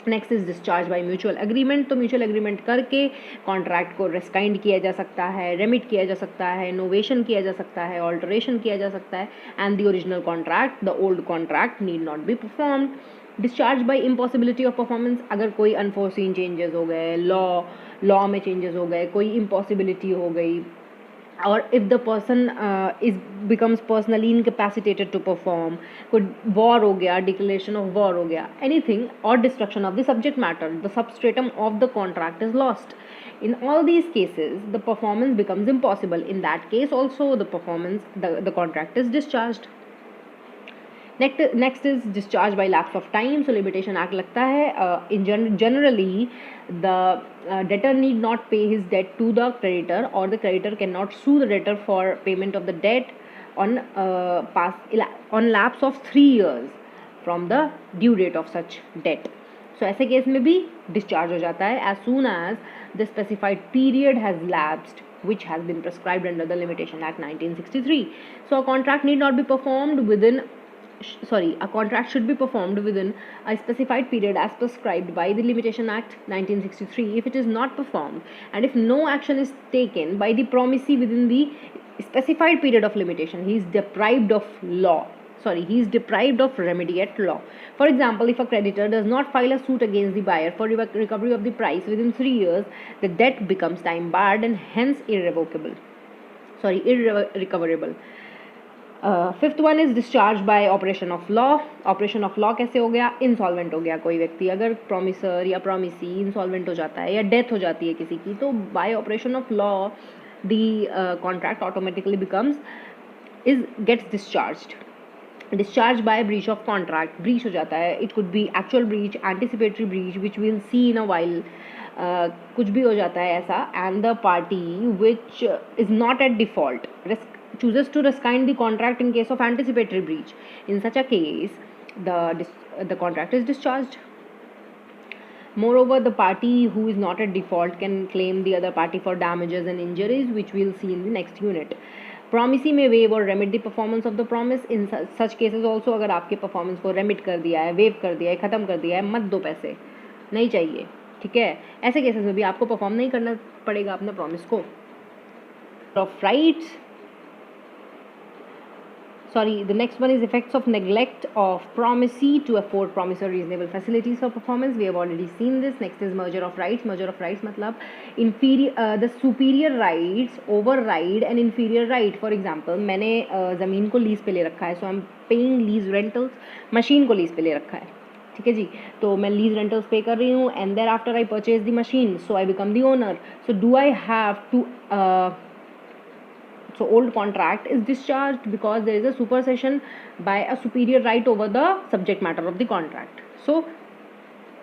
Next is discharge by mutual agreement. तो mutual agreement करके contract को रेस्काइंड किया जा सकता है, रेमिट किया जा सकता है, नोवेशन किया जा सकता है, ऑल्टरेशन किया जा सकता है, and the original contract, the old contract need not be performed. Discharge by impossibility of performance. अगर कोई अनफोर्सीन चेंजेस हो गए, लॉ में चेंजेस हो गए, कोई इम्पॉसिबिलिटी हो गई, और if the person becomes personally incapacitated to perform, कोई war हो गया, declaration of war हो गया, anything, or destruction of the subject matter, the substratum of the contract is lost. In all these cases the performance becomes impossible. In that case also the contract is discharged. Next is discharge by lapse of time. So limitation act लगता है. Generally the debtor need not pay his debt to the creditor, or the creditor cannot sue the debtor for payment of the debt on lapse of 3 years from the due date of such debt. So ऐसे case में भी discharge हो जाता है as soon as the specified period has lapsed which has been prescribed under the Limitation Act 1963. So a contract need not be performed within, a contract should be performed within a specified period as prescribed by the Limitation Act 1963. If it is not performed and if no action is taken by the promisee within the specified period of limitation, he is deprived of he is deprived of remedy at law. For example, if a creditor does not file a suit against the buyer for recovery of the price within 3 years, the debt becomes time barred and hence irrecoverable. Fifth one is discharge bye operation of law. Operation of law कैसे हो गया? Insolvent हो गया कोई व्यक्ति, अगर promisor या promisee insolvent हो जाता है या डेथ हो जाती है किसी की, तो by operation of law the contract automatically gets discharged. Discharge by breach of contract, breach हो जाता है, it could be actual breach, anticipatory breach which will see in a while, कुछ भी हो जाता है ऐसा, and the party which is not at default chooses to rescind the contract in case of anticipatory breach. In such a case, the contract is discharged. Moreover, the party who is not at default can claim the other party for damages and injuries, which we'll see in the next unit. Promisee may waive or remit the performance of the promise. In such cases also, अगर आपके performance को remit कर दिया है, waive कर दिया है, ख़त्म कर दिया है, मत दो पैसे, नहीं चाहिए, ठीक है, ऐसे केसेस में भी आपको परफॉर्म नहीं करना पड़ेगा अपना प्रॉमिस को. Of rights, the next one is effects of neglect of promisee to afford promisor reasonable facilities for performance. We have already seen this. Next is merger of rights. Merger of rights मतलब the superior rights override an inferior right. For example, मैंने ज़मीन को lease पे ले रखा है, so I'm paying lease rentals. Machine को lease पे ले रखा है, ठीक है जी, तो मैं लीज रेंटल्स पे कर रही हूँ, and thereafter I purchase the machine, so I become the owner. So do I have to So old contract is discharged because there is a supersession by a superior right over the subject matter of the contract. So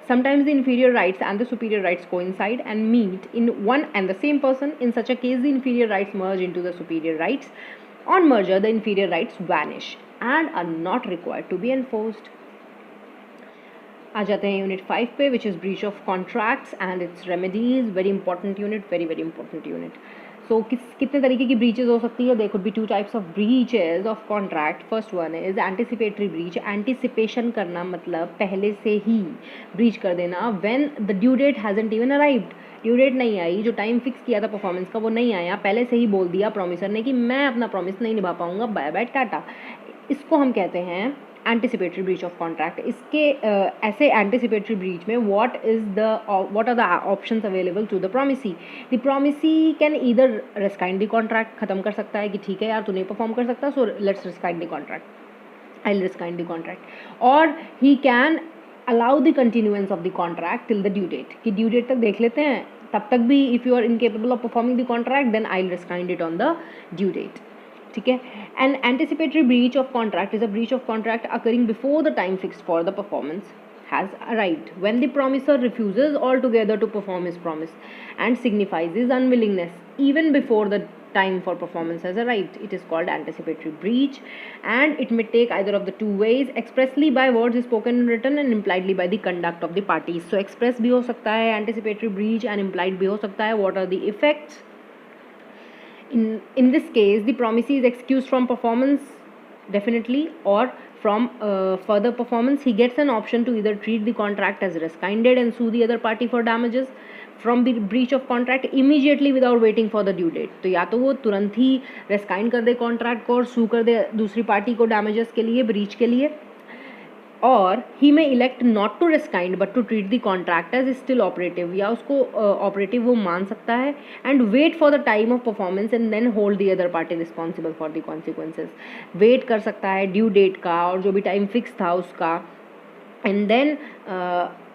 sometimes the inferior rights and the superior rights coincide and meet in one and the same person. In such a case, the inferior rights merge into the superior rights. On merger, the inferior rights vanish and are not required to be enforced. आ जाते हैं unit 5 पे, which is breach of contracts and its remedies. Very important unit, very very important unit. So कितने तरीके की breaches हो सकती है? There could be 2 types of breaches of contract. First one is anticipatory breach. Anticipation करना मतलब पहले से ही ब्रीच कर देना. When the due date hasn't even arrived, due date नहीं आई, जो टाइम फिक्स किया था परफॉर्मेंस का वो नहीं आया, पहले से ही बोल दिया प्रॉमिसर ने कि मैं अपना प्रॉमिस नहीं निभा पाऊंगा, बाय बाय टाटा. इसको हम कहते हैं एंटिसिपेटरी ब्रीच ऑफ कॉन्ट्रैक्ट. इसके ऐसे एंटिसिपेटरी ब्रीच में what are the options available to the promisee? The promisee can either rescind the contract, खत्म कर सकता है कि ठीक है यार तू नहीं परफॉर्म कर सकता, so let's rescind the contract, I will rescind the contract. Or he can allow the continuance of the contract till the due date, कि ड्यू डेट तक देख लेते हैं, तब तक भी if you are incapable of performing the contract then I will rescind it on the due date, ठीक है. An anticipatory breach of contract is a breach of contract occurring before the time fixed for the performance has arrived, when the promisor refuses altogether to perform his promise and signifies his unwillingness even before the time for performance has arrived. It is called anticipatory breach, and it may take either of the two ways, expressly by words spoken and written and impliedly by the conduct of the parties. So express भी हो सकता है anticipatory breach and implied भी हो सकता है. What are the effects? In this case, the promisee is excused from performance definitely, or from further performance. He gets an option to either treat the contract as rescinded and sue the other party for damages from the breach of contract immediately without waiting for the due date. तो या तो वो तुरंत ही रेस्काइंड कर दे contract को और सू कर दे दूसरी पार्टी को डैमेजेस के लिए, ब्रीच के लिए, or he may elect not to rescind but to treat the contract as still operative, या उसको ऑपरेटिव वो मान सकता है, and wait for the time of performance and then hold the other party responsible for the consequences. Wait कर सकता है due date का और जो भी टाइम फिक्स था उसका, and then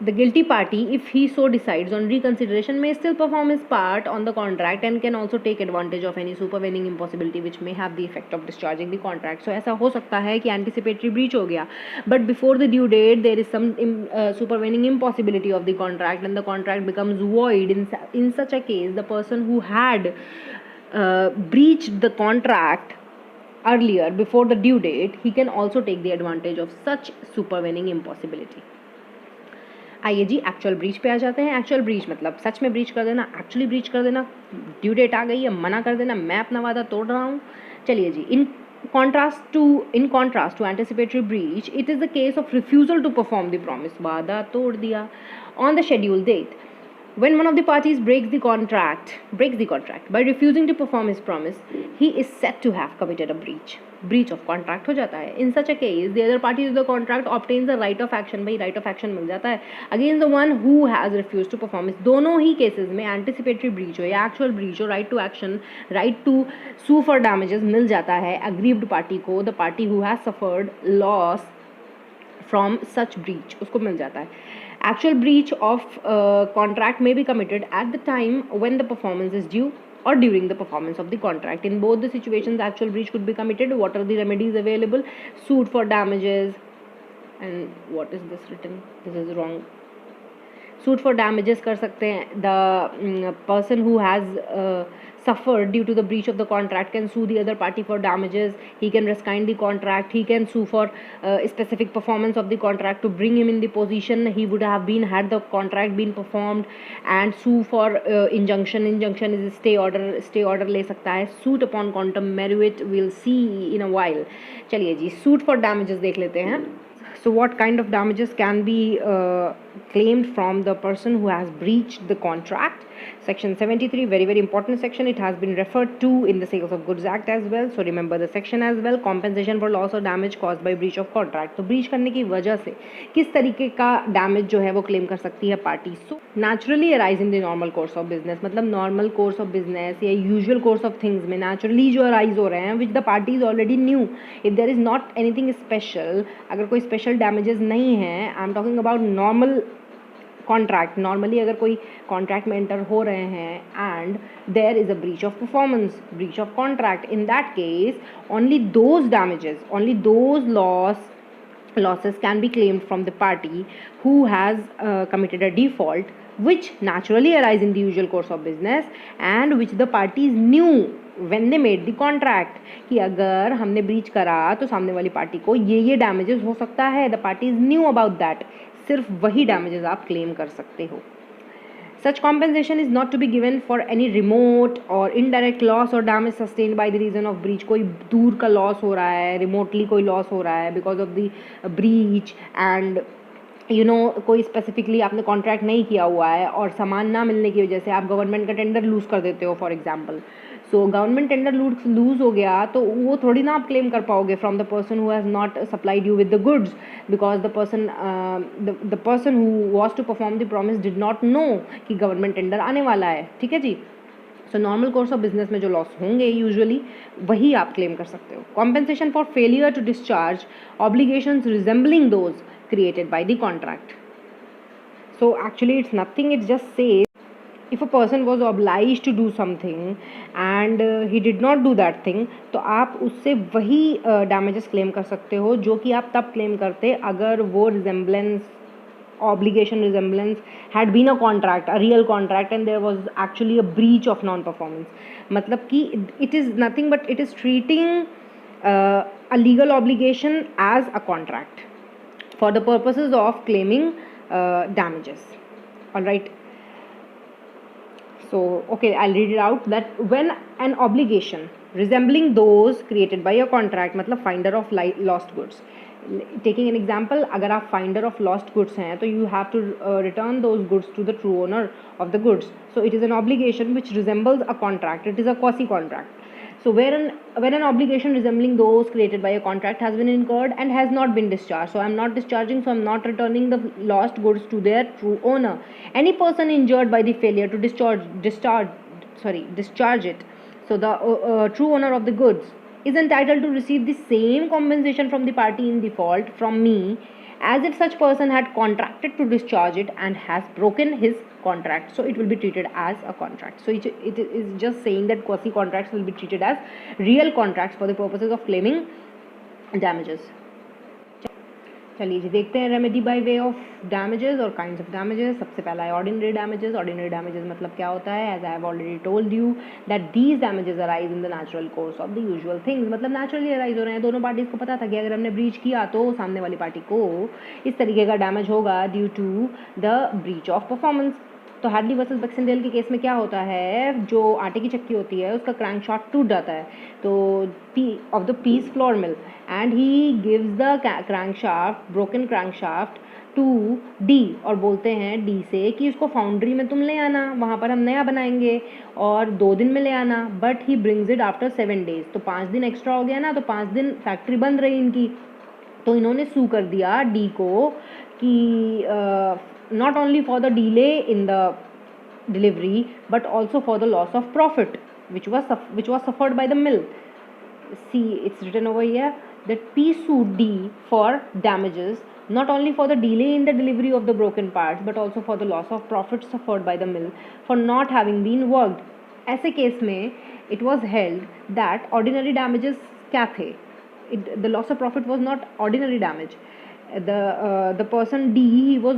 the guilty party, if he so decides on reconsideration, may still perform his part on the contract and can also take advantage of any supervening impossibility which may have the effect of discharging the contract. So ऐसा हो सकता है कि anticipatory breach हो गया, but before the due date there is some supervening impossibility of the contract and the contract becomes void. In such a case, the person who had breached the contract earlier before the due date, he can also take the advantage of such supervening impossibility. आइए जी actual breach पे आ जाते हैं। Actual breach मतलब सच में breach कर देना, actually breach कर देना, ड्यू डेट आ गई है मना कर देना, मैं अपना वादा तोड़ रहा हूँ। चलिए जी, इन contrast to anticipatory breach, it is the case of refusal to perform the promise, वादा तोड़ दिया, on the scheduled date. When one of the parties breaks the contract by refusing to perform his promise, he is said to have committed a breach of contract हो जाता है. In such a case, the other party to the contract obtains a right of action, भाई right of action मिल जाता है against the one who has refused to perform it. दोनों ही cases में anticipatory breach हो या actual breach हो, right to action, right to sue for damages मिल जाता है aggrieved party को, the party who has suffered loss from such breach उसको मिल जाता है. Actual breach of contract may be committed at the time when the performance is due or during the performance of the contract. In both the situations, actual breach could be committed. What are the remedies available? Suit for damages. And what is this written? This is wrong. Suit for damages कर सकते हैं. The person who has suffered due to the breach of the contract can sue the other party for damages. He can rescind the contract. He can sue for specific performance of the contract to bring him in the position he would have been had the contract been performed, and sue for injunction. Injunction is a stay order. Stay order ले सकता है. Suit upon quantum merit we'll see in a while. चलिए जी, suit for damages देख लेते हैं. So what kind of damages can be claimed from the person who has breached the contract? Section 73, very very important section. It has been referred to in the Sales of Goods Act as well. So remember the section as well. Compensation for loss or damage caused by breach of contract. तो breach करने की वजह से किस तरीके का damage जो है वो claim कर सकती है party? So naturally arise in the normal course of business. मतलब normal course of business या usual course of things में naturally जो arise हो रहे हैं, which the parties already knew. If there is not anything special, अगर कोई special damages नहीं है, I'm talking about normal contract. Normally अगर कोई कॉन्ट्रैक्ट में एंटर हो रहे हैं and there is a breach of performance, breach of contract, in that case only those damages, only those losses can be claimed from the party who has committed a default, which naturally arise in the usual course of business and which the parties knew when they made the contract कि अगर हमने breach करा तो सामने वाली party को ये damages हो सकता है. The parties knew about that. सिर्फ वही डैमेजेस आप क्लेम कर सकते हो. Such compensation is not to be given for any remote or indirect loss or damage sustained by the reason of breach. कोई दूर का लॉस हो रहा है, रिमोटली कोई लॉस हो रहा है because of the breach and कोई स्पेसिफिकली आपने कॉन्ट्रैक्ट नहीं किया हुआ है और सामान ना मिलने की वजह से आप गवर्नमेंट का टेंडर लूज़ कर देते हो for example. So government tender lose हो गया तो वो थोड़ी ना आप क्लेम कर पाओगे from the person who has not supplied you with the goods because the person who was to perform the promise did not know कि गवर्नमेंट टेंडर आने वाला है. ठीक है जी. So normal course of business में जो लॉस होंगे यूजुअली वही आप क्लेम कर सकते हो. Compensation for failure to discharge obligations resembling those created by the contract. So actually it's nothing, it just says if a person was obliged to do something and he did not do that thing, तो आप उससे वही damages claim कर सकते हो जो कि आप तब claim करते अगर वो resemblance, obligation resemblance had been a contract, a real contract, and there was actually a breach of non-performance. मतलब कि it is nothing but it is treating a legal obligation as a contract for the purposes of claiming damages. All right. So okay, I'll read it out. That when an obligation resembling those created by a contract, मतलब finder of lost goods. Taking an example, अगर आप finder of lost goods हैं तो you have to return those goods to the true owner of the goods. So it is an obligation which resembles a contract. It is a quasi contract. So when an obligation resembling those created by a contract has been incurred and has not been discharged, so I'm not discharging, so I'm not returning the lost goods to their true owner. Any person injured by the failure to discharge it, so the true owner of the goods is entitled to receive the same compensation from the party in default from me as if such person had contracted to discharge it and has broken his contract. So it will be treated as a contract. So it is just saying that quasi contracts will be treated as real contracts for the purposes of claiming damages. चलिए जी देखते हैं remedy by way of damages और kinds of damages. सबसे पहला है ordinary damages. Ordinary damages मतलब क्या होता है? As I have already told you that these damages arise in the natural course of the usual things, मतलब नेचुरली अराइज हो रहे हैं। दोनों पार्टीज को पता था कि अगर हमने ब्रीच किया तो सामने वाली पार्टी को इस तरीके का डैमेज होगा due to the breach of performance. तो हैडली वर्सेस बैक्सटेंडेल के केस में क्या होता है, जो आटे की चक्की होती है उसका क्रैंक शॉफ्ट टूट जाता है तो of the piece flour mill, and he gives the crank shaft, broken crank shaft to D, और बोलते हैं डी से कि उसको फाउंड्री में तुम ले आना, वहाँ पर हम नया बनाएंगे और 2 दिन में ले आना। But he brings it after 7 days, तो 5 दिन एक्स्ट्रा हो गया ना, तो 5 दिन फैक्ट्री बंद रही इनकी। तो इन्होंने सू कर दिया डी को कि not only for the delay in the delivery but also for the loss of profit which was suffered by the mill. See, it's written over here that P sued D for damages not only for the delay in the delivery of the broken parts but also for the loss of profit suffered by the mill for not having been worked. ऐसे case में it was held that ordinary damages क्या थे? The loss of profit was not ordinary damage. The person D, he was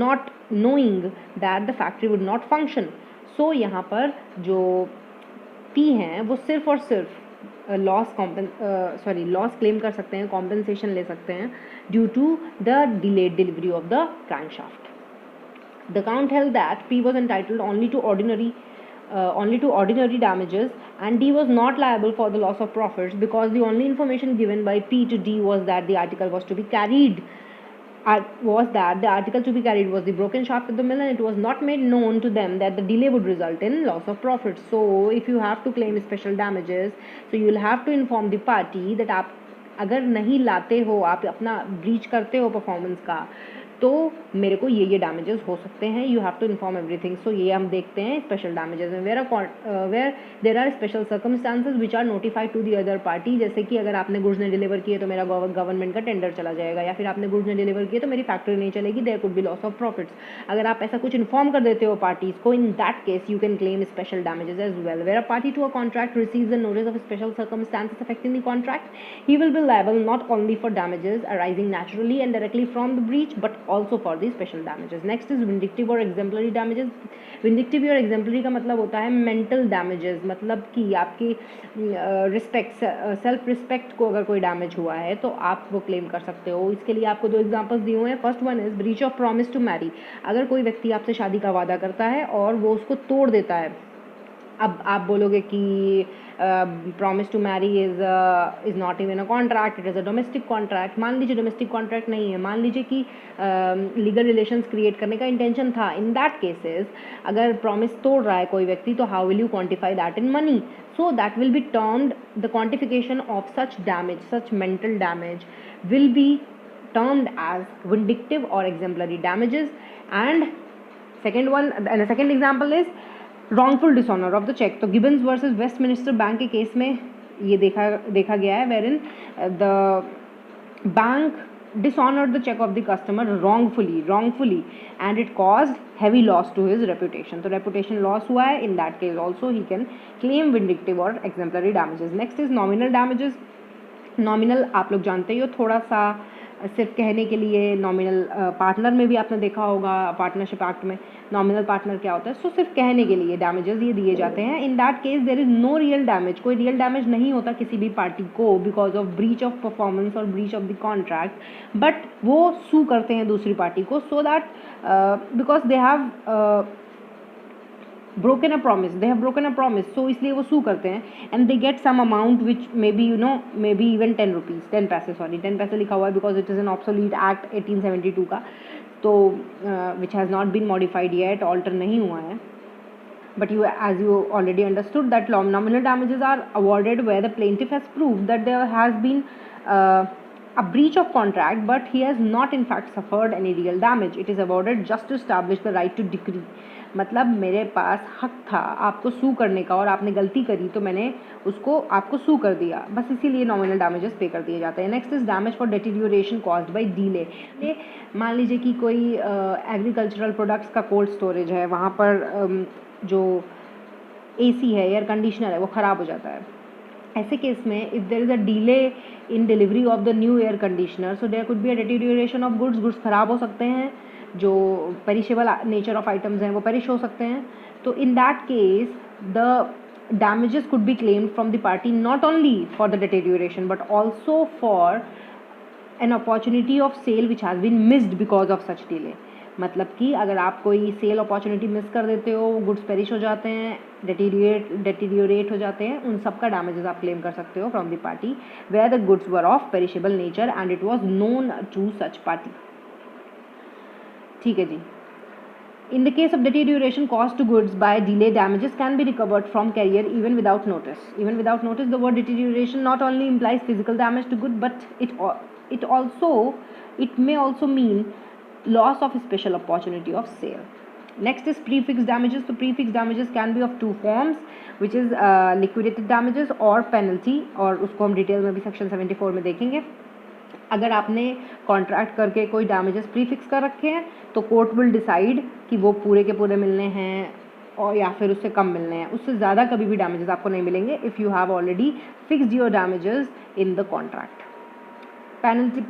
not knowing that the factory would not function. So यहाँ पर जो P हैं वो सिर्फ और सिर्फ लॉस क्लेम कर सकते हैं, कॉम्पेंसेशन ले सकते हैं due to the delayed delivery of the crankshaft. The count held that P was entitled only to ordinary damages and D was not liable for the loss of profits because the only information given by P to D was that the article to be carried was the broken shaft of the mill, and it was not made known to them that the delay would result in loss of profits. So if you have to claim special damages, so you will have to inform the party that आप अगर नहीं लाते हो, आप अपना breach करते हो performance का, तो मेरे को ये डैमेजेस हो सकते हैं. You have to inform everything. So ये हम देखते हैं स्पेशल डैमेजेस में where there are special circumstances which are notified to the other party. जैसे कि अगर आपने गुड्स ने डिलीवर किए तो मेरा गवर्नमेंट का टेंडर चला जाएगा, या फिर आपने गुड्स ने डिलीवर किए तो मेरी फैक्ट्री नहीं चलेगी, there could be loss of profits. अगर आप ऐसा कुछ इन्फॉर्म कर देते हो पार्टीज को, in that case you can claim special damages as well. Where a party to a contract receives a notice of special circumstances affecting the contract, he will be liable not only for damages arising naturally and directly from the breach but also for the special damages. Next is vindictive or exemplary damages. vindictive और exemplary का मतलब होता है mental damages, मतलब कि आपकी respect, self respect को अगर कोई डैमेज हुआ है तो आप वो क्लेम कर सकते हो. इसके लिए आपको 2 एग्जांपल्स दिए हुए हैं. First one is breach of promise to marry. अगर कोई व्यक्ति आपसे शादी का वादा करता है और वो उसको तोड़ देता है, अब आप बोलोगे कि promise to marry is not even a contract, it is a domestic contract. मान लीजिए डोमेस्टिक कॉन्ट्रैक्ट नहीं है, मान लीजिए कि लीगल रिलेशंस क्रिएट करने का इंटेंशन था. इन दैट केसेस अगर प्रॉमिस तोड़ रहा है कोई व्यक्ति, तो how will you quantify that in money? So that will be termed, the quantification of such damage, such mental damage will be termed as vindictive or exemplary damages. And second example is wrongful dishonor of the check. तो Gibbons versus Westminster bank के case में ये देखा गया है, wherein the bank dishonored the check of the customer wrongfully and it caused heavy loss to his reputation. तो reputation loss हुआ है. In that case also he can claim vindictive or exemplary damages. Next is nominal damages. Nominal आप लोग जानते ही हो, थोड़ा सा सिर्फ कहने के लिए. नॉमिनल पार्टनर में भी आपने देखा होगा, पार्टनरशिप एक्ट में नॉमिनल पार्टनर क्या होता है. सो सिर्फ कहने के लिए डैमेजेस ये दिए जाते हैं. In that case there is no real damage, कोई रियल डैमेज नहीं होता किसी भी पार्टी को because of breach of performance और breach of the contract. But वो सू करते हैं दूसरी पार्टी को, so that because they have broken a promise, so इसलिए वो सू करते हैं. and they get some amount which maybe maybe even 10 rupees, 10 पैसे लिखा हुआ है because it is an obsolete act 1872 का, तो which has not been modified yet, alter नहीं हुआ है. But as you already understood that nominal damages are awarded where the plaintiff has proved that there has been a breach of contract but he has not in fact suffered any real damage. It is awarded just to establish the right to decree. मतलब मेरे पास हक था आपको सू करने का और आपने गलती करी तो मैंने आपको सू कर दिया, बस इसीलिए नॉमिनल डैमेजेस पे कर दिए जाते हैं. Next is damage for deterioration caused by delay. मान लीजिए कि कोई एग्रीकल्चरल प्रोडक्ट्स का कोल्ड स्टोरेज है, वहाँ पर जो AC है, एयर कंडीशनर है, वो ख़राब हो जाता है. ऐसे केस में if there is a delay in delivery of the new air conditioner, so there could be a deterioration of goods, goods ख़राब हो सकते हैं, जो पेरिशेबल नेचर ऑफ आइटम्स हैं वो पेरिश हो सकते हैं. तो इन that case the damages could be claimed from the party not only for the deterioration but also for an opportunity of sale which has been missed because of such delay. मतलब कि अगर आप कोई cell opportunity miss कर देते हो, goods perish हो जाते हैं, डेटीरियोरेट हो जाते हैं, उन सब का डैमेजेस आप क्लेम कर सकते हो from the party where the goods were of perishable nature and it was known to such party. ठीक है जी. In the case of deterioration caused to goods by delay, damages can be recovered from carrier even without notice. Even without notice, the word deterioration not only implies physical damage to good, but it may also mean loss of a special opportunity of sale. Next is prefix damages. So prefix damages can be of two forms, which is liquidated damages or penalty, और उसको हम detail में भी section 74 में देखेंगे. अगर आपने contract करके कोई डैमेजेस प्रीफिक्स कर रखे हैं तो कोर्ट विल डिसाइड कि वो पूरे के पूरे मिलने हैं और या फिर उससे कम मिलने हैं. उससे ज़्यादा कभी भी डैमेजेस आपको नहीं मिलेंगे if you have already fixed your damages in the contract.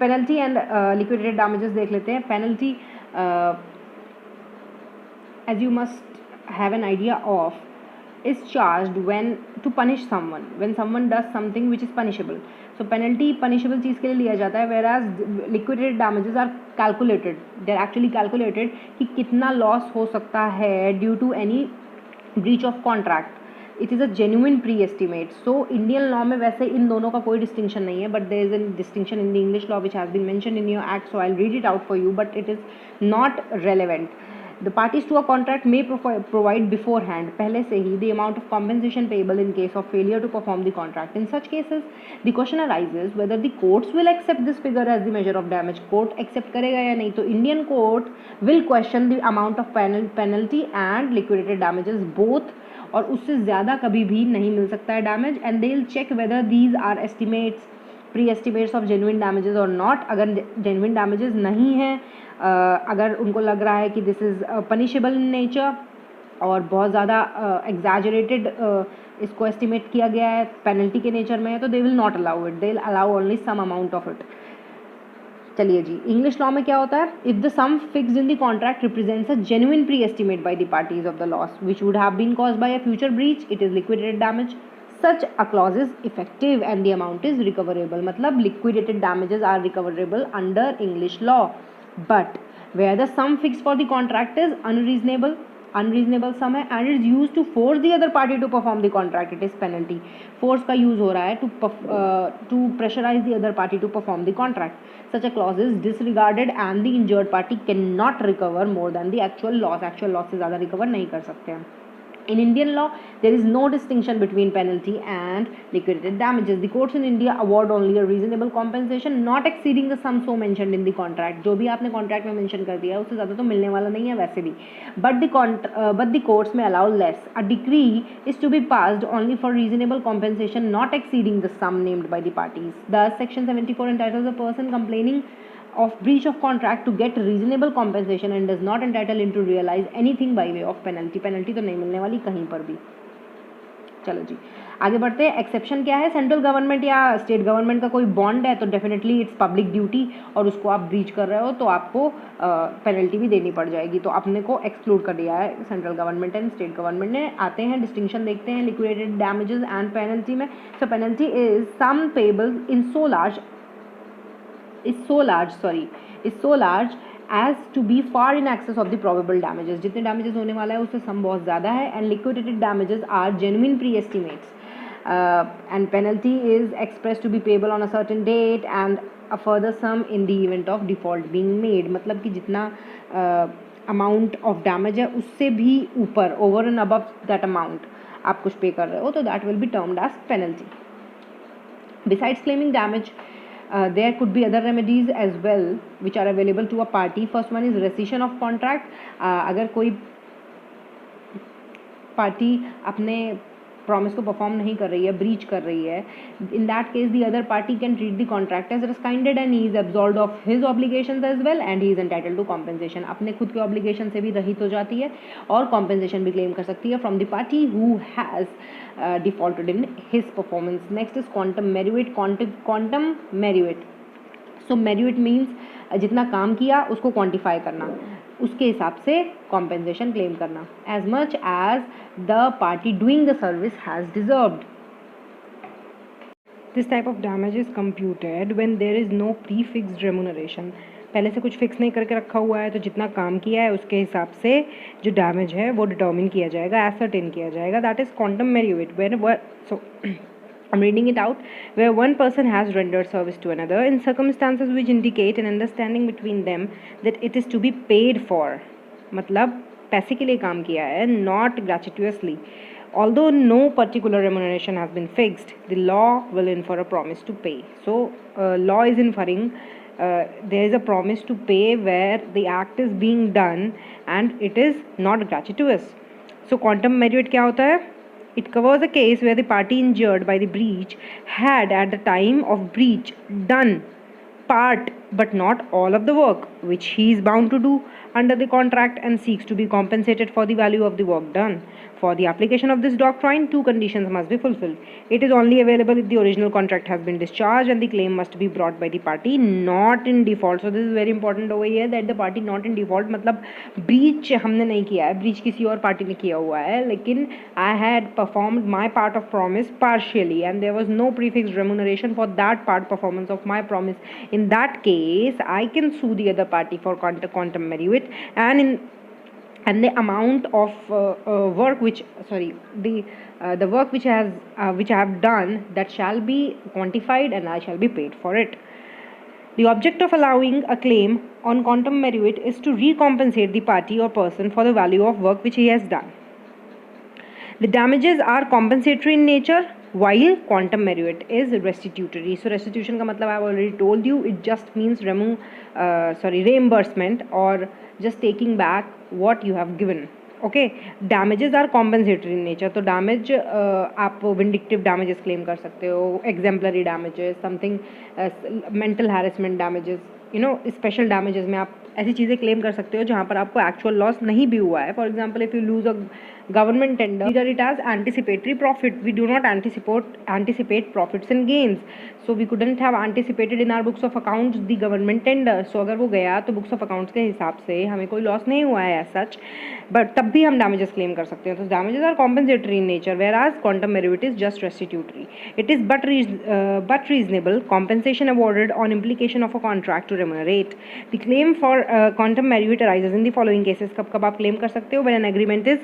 Penalty and liquidated damages देख लेते हैं. Penalty, as you must have an idea of, is charged when to punish someone, when someone does something which is punishable. So penalty punishable चीज़ के लिए लिया जाता है, whereas liquidated damages are calculated. They are actually calculated कि कितना loss हो सकता है due to any breach of contract. It is a genuine pre-estimate. So Indian law में वैसे इन दोनों का कोई distinction नहीं है, but there is a distinction in the English law which has been mentioned in your act. So I'll read it out for you, but it is not relevant. The parties to a contract may provide beforehand, पहले से ही, the amount of compensation payable in case of failure to perform the contract. In such cases, the question arises whether the courts will accept this figure as the measure of damage. Court accept करेगा या नहीं. तो Indian court will question the amount of penalty and liquidated damages both, और उससे ज़्यादा कभी भी नहीं मिल सकता है damage, and they will check whether these are estimates, pre-estimates of genuine damages or not. अगर genuine damages नहीं है, अगर उनको लग रहा है कि this is punishable in nature और बहुत ज़्यादा एग्जैजरेटेड इसको एस्टिमेट किया गया है, पेनल्टी के नेचर में है, तो they will not allow it, they will allow only some amount of it. चलिए जी, इंग्लिश लॉ में क्या होता है? If the sum fixed in the contract represents a genuine pre estimate by the parties of the loss which would have been caused by a future breach, it is liquidated damage. Such a clause is effective and the amount is recoverable. मतलब liquidated damages are recoverable under English law. But where the sum fixed for the contract is unreasonable sum है and it is used to force the other party to perform the contract, it is penalty. Force का use हो रहा है to pressurize the other party to perform the contract. Such a clause is disregarded and the injured party cannot recover more than the actual loss. Actual loss से ज़्यादा recover नहीं कर सकते हैं. In Indian law, there is no distinction between penalty and liquidated damages. The courts in India award only a reasonable compensation not exceeding the sum so mentioned in the contract. जो भी आपने contract में mention कर दिया है उससे ज़्यादा तो मिलने वाला नहीं है वैसे भी. But the courts may allow less. A decree is to be passed only for reasonable compensation not exceeding the sum named by the parties. Thus, Section 74 entitles a person complaining of breach of contract to get reasonable compensation and does not entitle him to realize anything by way of penalty. penalty तो नहीं मिलने वाली कहीं पर भी. चलो जी आगे बढ़ते हैं. एक्सेप्शन क्या है? सेंट्रल गवर्नमेंट या स्टेट गवर्नमेंट का कोई बॉन्ड है तो डेफिनेटली इट्स पब्लिक ड्यूटी और उसको आप ब्रीच कर रहे हो तो आपको पेनल्टी भी देनी पड़ जाएगी. तो अपने को एक्सक्लूड कर दिया है central government and state government ने. आते हैं डिस्टिंक्शन देखते हैं लिक्विडेटेड डैमेजेस एंड पेनल्टी में. So penalty is sum payable in so large as to be far in excess of the probable damages. जितने damages होने वाला है उससे sum बहुत ज़्यादा है. And liquidated damages are genuine pre-estimates. And penalty is expressed to be payable on a certain date and a further sum in the event of default being made. मतलब कि जितना amount of damage है उससे भी ऊपर, over and above that amount आप कुछ पे कर रहे हो तो that will be termed as penalty. Besides claiming damage, there could be other remedies as well which are available to a party. First one is rescission of contract. अगर कोई party अपने प्रॉमिस को परफॉर्म नहीं कर रही है, breach कर रही है, in that case the other party can treat the contract as rescinded and he is absolved of his obligations as well and he is entitled to compensation. अपने खुद के ऑब्लिगेशन से भी रहित हो जाती है और कॉम्पेंसेशन भी क्लेम कर सकती है from the party who has defaulted in his performance. Next is quantum meruit. Quantum meruit. So meruit means जितना काम किया उसको क्वांटिफाई करना, उसके हिसाब से कॉम्पेंसेशन क्लेम करना, as much as the party doing the service has deserved. This type of damage is computed when there is no pre fixed remuneration. पहले से कुछ फिक्स नहीं करके रखा हुआ है, तो जितना काम किया है उसके हिसाब से जो डैमेज है वो डिटर्मिन किया जाएगा, एसर्टेन किया जाएगा. That is quantum meruit. So I'm reading it out. Where one person has rendered service to another in circumstances which indicate an understanding between them that it is to be paid for. मतलब पैसे के लिए काम किया है, not gratuitously. Although no particular remuneration has been fixed, the law will infer a promise to pay. So law is inferring there is a promise to pay where the act is being done and it is not gratuitous. So quantum meruit क्या होता है? It covers a case where the party injured by the breach had at the time of breach done part but not all of the work which he is bound to do under the contract and seeks to be compensated for the value of the work done. For the application of this doctrine, two conditions must be fulfilled. It is only available if the original contract has been discharged and the claim must be brought by the party not in default. So this is very important over here that the party not in default मतलब breach हमने नहीं किया है, breach किसी और party ने किया हुआ है, लेकिन I had performed my part of promise partially and there was no prefixed remuneration for that part performance of my promise. In that case, I can sue the other party for quantum meruit and the amount of work which the work which I have done, that shall be quantified and I shall be paid for it. The object of allowing a claim on quantum meruit is to recompensate the party or person for the value of work which he has done. The damages are compensatory in nature while quantum meruit is restitutory. So restitution का मतलब I have already told you, it just means reimbursement or just taking back what you have given. Okay, damages are compensatory in nature. तो damage आप vindictive damages claim कर सकते हो, exemplary damages, something mental harassment damages, special damages में आप ऐसी चीज़ें claim कर सकते हो जहाँ पर आपको एक्चुअल लॉस नहीं भी हुआ है. For example if you lose a government tender, consider it as anticipatory profit. We do not anticipate profits and gains, so we couldn't have anticipated in our books of accounts the government tender. So अगर वो गया तो books of accounts के हिसाब से हमें कोई loss नहीं हुआ है as such, but तब भी हम damages claim कर सकते हैं. तो damages are compensatory in nature, whereas quantum meruit is just restitutory. It is but reasonable compensation awarded on implication of a contract to remunerate. The claim for quantum meruit arises in the following cases. कब कब आप claim कर सकते हो? When an agreement is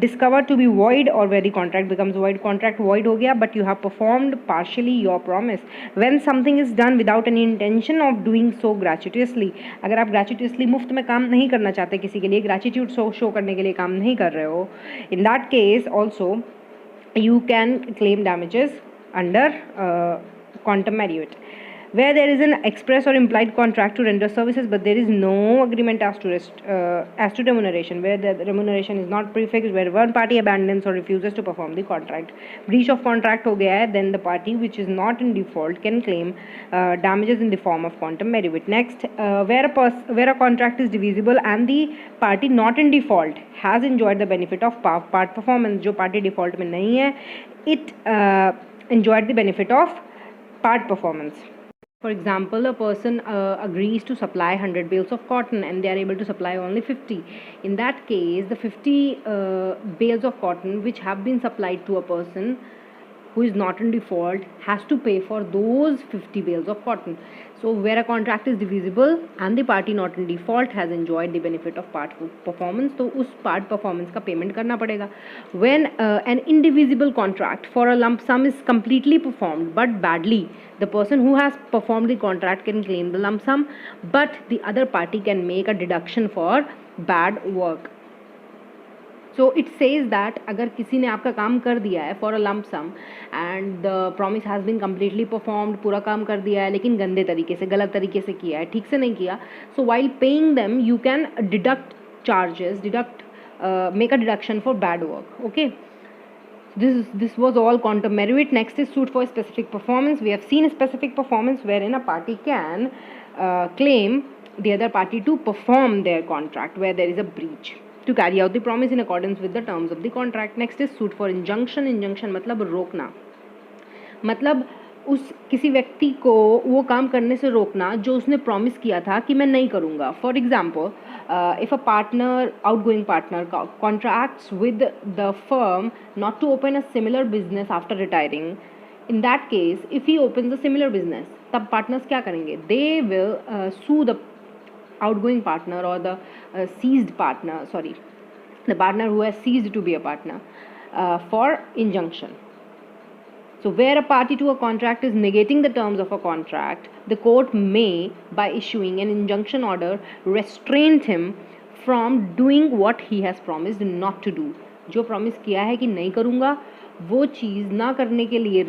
discovered to be void or where the contract becomes void. Contract void हो गया but you have performed partially your promise. When something is done without any intention of doing so gratuitously. अगर आप gratuitously मुफ्त में काम नहीं करना चाहते किसी के लिए, gratitude show करने के लिए काम नहीं कर रहे हो, in that case also you can claim damages under quantum meruit. Where there is an express or implied contract to render services but there is no agreement as to remuneration, where the remuneration is not prefixed, where one party abandons or refuses to perform the contract, breach of contract हो गया है, then the party which is not in default can claim damages in the form of quantum meruit. Next, where a contract is divisible and the party not in default has enjoyed the benefit of part performance. जो party default में नहीं है, it enjoyed the benefit of part performance. For example, a person agrees to supply 100 bales of cotton and they are able to supply only 50. In that case, the 50 bales of cotton which have been supplied to a person who is not in default has to pay for those 50 bales of cotton. So where a contract is divisible and the party not in default has enjoyed the benefit of part performance, तो उस part performance का payment करना पड़ेगा. When an indivisible contract for a lump sum is completely performed but badly, the person who has performed the contract can claim the lump sum, but the other party can make a deduction for bad work. So it says that अगर किसी ने आपका काम कर दिया है for a lump sum and the promise has been completely performed, पूरा काम कर दिया है लेकिन गंदे तरीके से, गलत तरीके से किया है, ठीक से नहीं किया, so while paying them you can deduct charges, make a deduction for bad work. Okay, This was all quantum merit. Next is suit for specific performance. We have seen specific performance wherein a party can claim the other party to perform their contract where there is a breach, to carry out the promise in accordance with the terms of the contract. Next is suit for injunction. Injunction मतलब रोकना, मतलब उस किसी व्यक्ति को वो काम करने से रोकना जो उसने प्रॉमिस किया था कि मैं नहीं करूँगा. For example, if a partner, outgoing partner, contracts with the firm not to open a similar business after retiring, in that case, if he opens a similar business, तब partners क्या करेंगे? They will sue the outgoing partner or the seized partner, the partner who has ceased to be a partner, for injunction. So where a party to a contract is negating the terms of a contract, the court may, by issuing an injunction order, restrain him from doing what he has promised not to do. जो promise किया है कि नहीं करूँगा, वो चीज़ ना करने के लिए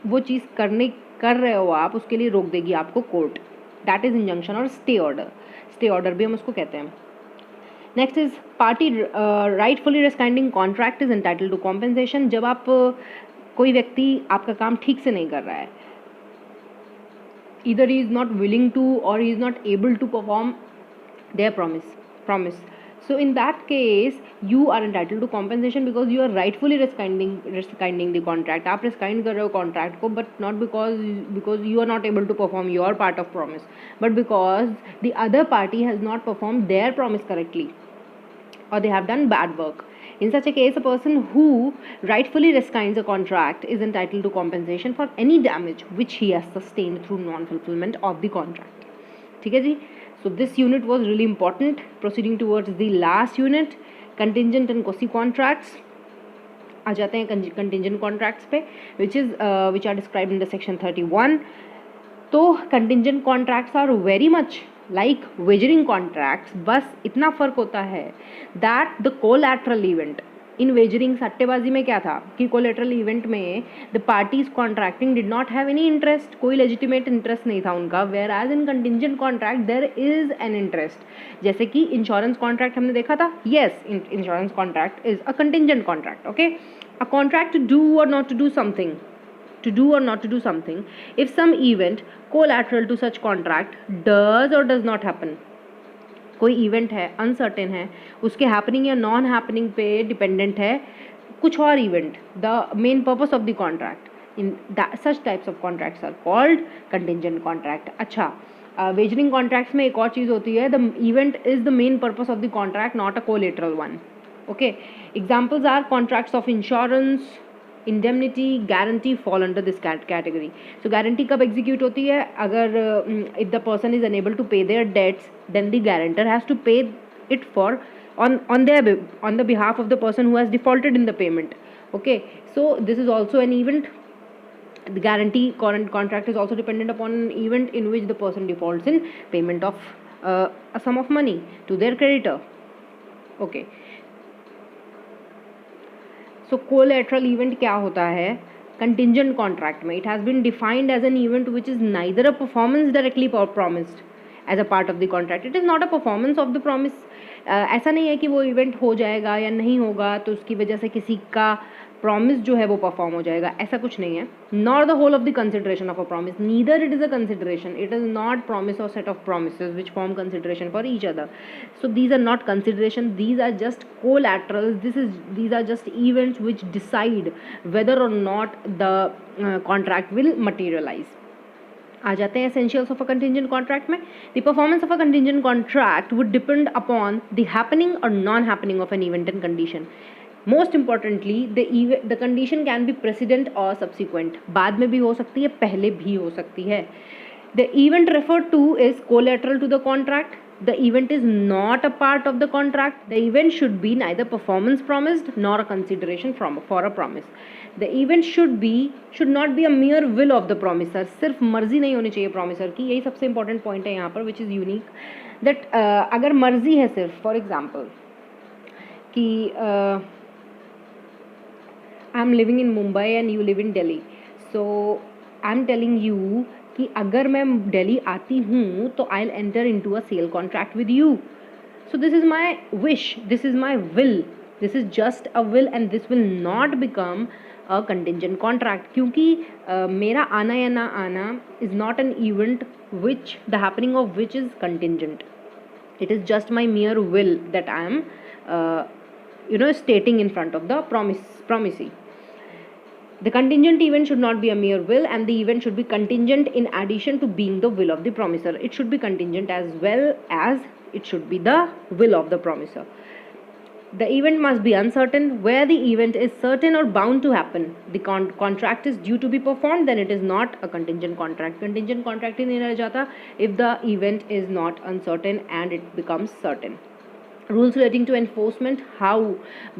वो चीज़ कर रहे हो आप, उसके लिए रोक देगी आपको कोर्ट. That is injunction और stay order. Stay order भी हम उसको कहते हैं. Next is party rightfully rescinding contract is entitled to compensation. जब आप कोई व्यक्ति आपका काम ठीक से नहीं कर रहा है, either he is not willing to or he is not able to perform their promise. So in that case you are entitled to compensation because you are rightfully rescinding the contract. आप rescind कर रहे हो contract को, but not because you are not able to perform your part of promise, but because the other party has not performed their promise correctly or they have done bad work. In such a case, a person who rightfully rescinds a contract is entitled to compensation for any damage which he has sustained through non-fulfillment of the contract. ठीक है जी? So this unit was really important. Proceeding towards the last unit, contingent and quasi contracts. आ जाते हैं contingent contracts पे, which are described in the section 31. तो contingent contracts are very much like wagering contracts, बस इतना फ़र्क होता है that the collateral event in wagering, सट्टेबाजी में क्या था कि collateral event में the parties contracting did not have any interest, कोई legitimate interest नहीं था उनका, whereas in contingent contract there is an interest. जैसे कि insurance contract हमने देखा था, yes, insurance contract is a contingent contract. Okay, a contract to do or not to do something, if some event collateral to such contract does or does not happen. कोई event है, uncertain है, उसके happening या non happening पे dependent है कुछ और event, the main purpose of the contract, in such types of contracts are called contingent contract. अच्छा, वेजरिंग कॉन्ट्रैक्ट्स में एक और चीज़ होती है, the event is the main purpose of the contract, not a collateral one. Okay, examples are contracts of insurance, indemnity, guarantee fall under this category. So guarantee कब execute होती है? अगर if the person is unable to pay their debts, then the guarantor has to pay it for on the behalf of the person who has defaulted in the payment. Okay, so this is also an event. The guarantee contract is also dependent upon an event in which the person defaults in payment of a sum of money to their creditor. Okay. So collateral event क्या होता है contingent contract में? It has been defined as an event which is neither a performance directly promised as a part of the contract, it is not a performance of the promise. ऐसा नहीं है कि वो event हो जाएगा या नहीं होगा तो उसकी वजह से किसी का प्रॉमिस जो है वो परफॉर्म हो जाएगा, ऐसा कुछ नहीं है. Not the whole of the consideration of a promise, neither it is a consideration, it is not promise or set of promises which form consideration for each other. So these are not consideration, these are just collaterals, these are just events which decide whether or not the contract will materialize. आ जाते हैं essentials of a contingent contract में. The performance of a contingent contract would depend upon the happening or non happening of an event and condition. Most importantly the condition can be precedent or subsequent, बाद में भी हो सकती है, पहले भी हो सकती है. The event referred to is collateral to the contract. The event is not a part of the contract. The event should be neither performance promised nor a consideration for a promise. The event should not be a mere will of the promiser. सिर्फ मर्जी नहीं होनी चाहिए promiser की, यही सबसे important point है यहाँ पर, which is unique. That अगर मर्जी है सिर्फ, for example कि I'm living in Mumbai and you live in Delhi, so I'm telling you कि अगर मैं दिल्ली आती हूँ तो I will enter into a sale contract with you. So this is my wish, this is my will this is just a will and this will not become a contingent contract, क्योंकि मेरा आना या ना आना is not an event which the happening of which is contingent. It is just my mere will that I am stating in front of the promisee. The contingent event should not be a mere will, and the event should be contingent in addition to being the will of the promiser. It should be contingent as well as it should be the will of the promiser. The event must be uncertain. Where the event is certain or bound to happen, the contract is due to be performed, then it is not a contingent contract. Contingent contract ही नहीं रह जाता if the event is not uncertain and it becomes certain. Rules relating to enforcement. How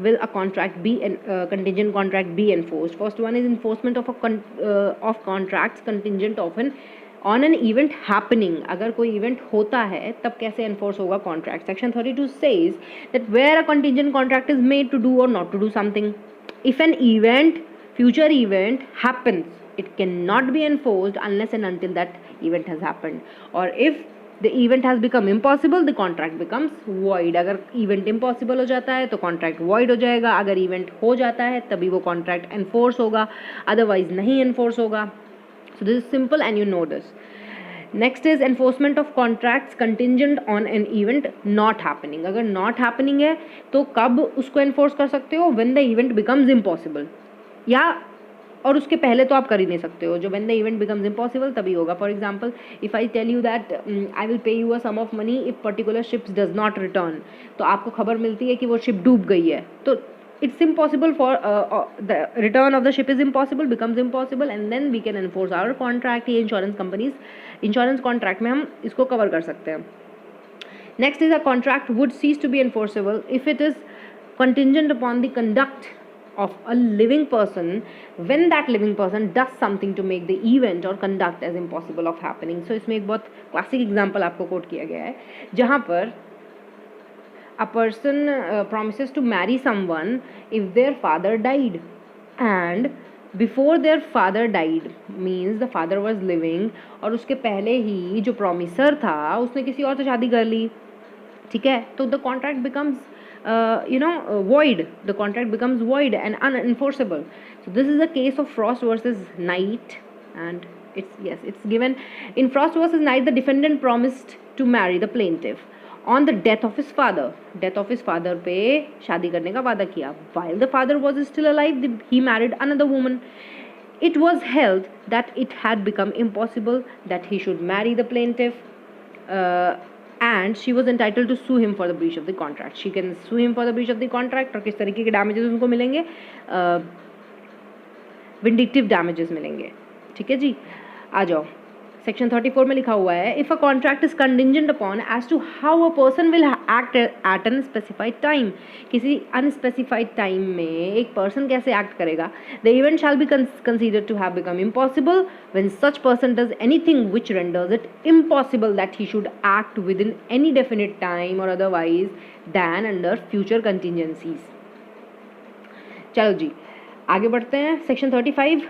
will a contract be contingent contract be enforced? First one is enforcement of contracts contingent on an event happening. अगर कोई event होता है तब कैसे enforce होगा contract? Section 32 says that where a contingent contract is made to do or not to do something. If an future event happens, it cannot be enforced unless and until that event has happened. Or if the event has become impossible, the contract becomes void. अगर event impossible हो जाता है तो contract void हो जाएगा. अगर event हो जाता है तभी वो contract enforce होगा, otherwise नहीं enforce होगा. So this is simple and you know this. Next is enforcement of contracts contingent on an event not happening. अगर not happening है तो कब उसको enforce कर सकते हो? When the event becomes impossible. या और उसके पहले तो आप कर ही नहीं सकते हो. जो when the event becomes impossible तभी होगा. For example, if I tell you that I will pay you a sum of money if particular ships does not return, तो आपको खबर मिलती है कि वो शिप डूब गई है, तो it's impossible for the return of the ship is impossible, becomes impossible, and then we can enforce our contract. ये insurance companies insurance contract में हम इसको cover कर सकते हैं. Next is a contract would cease to be enforceable if it is contingent upon the conduct of a living person when that living person does something to make the event or conduct as impossible of happening. So इसमें एक बहुत classic example आपको quote किया गया है जहाँ पर a person promises to marry someone if their father died, and before their father died means the father was living और उसके पहले ही जो promiser था उसने किसी और से शादी कर ली, ठीक है, तो the contract becomes void. The contract becomes void and unenforceable. So this is the case of Frost versus Knight, and it's given in Frost versus Knight. The defendant promised to marry the plaintiff on the death of his father. Death of his father पे शादी करने का वादा किया. While the father was still alive, he married another woman. It was held that it had become impossible that he should marry the plaintiff, and she was entitled to sue him for the breach of the contract. She can sue him for the breach of the contract. और किस तरीके के damages उनको मिलेंगे? Vindictive damages मिलेंगे. ठीक है जी, आ जाओ. Section 34 में लिखा हुआ है if a contract is contingent upon as to how a person will act at an specified time. किसी unspecified time में एक person कैसे act करेगा? The event shall be considered to have become impossible when such person does anything which renders it impossible that he should act within any definite time or otherwise than under future contingencies. चलो जी आगे बढ़ते हैं. Section 35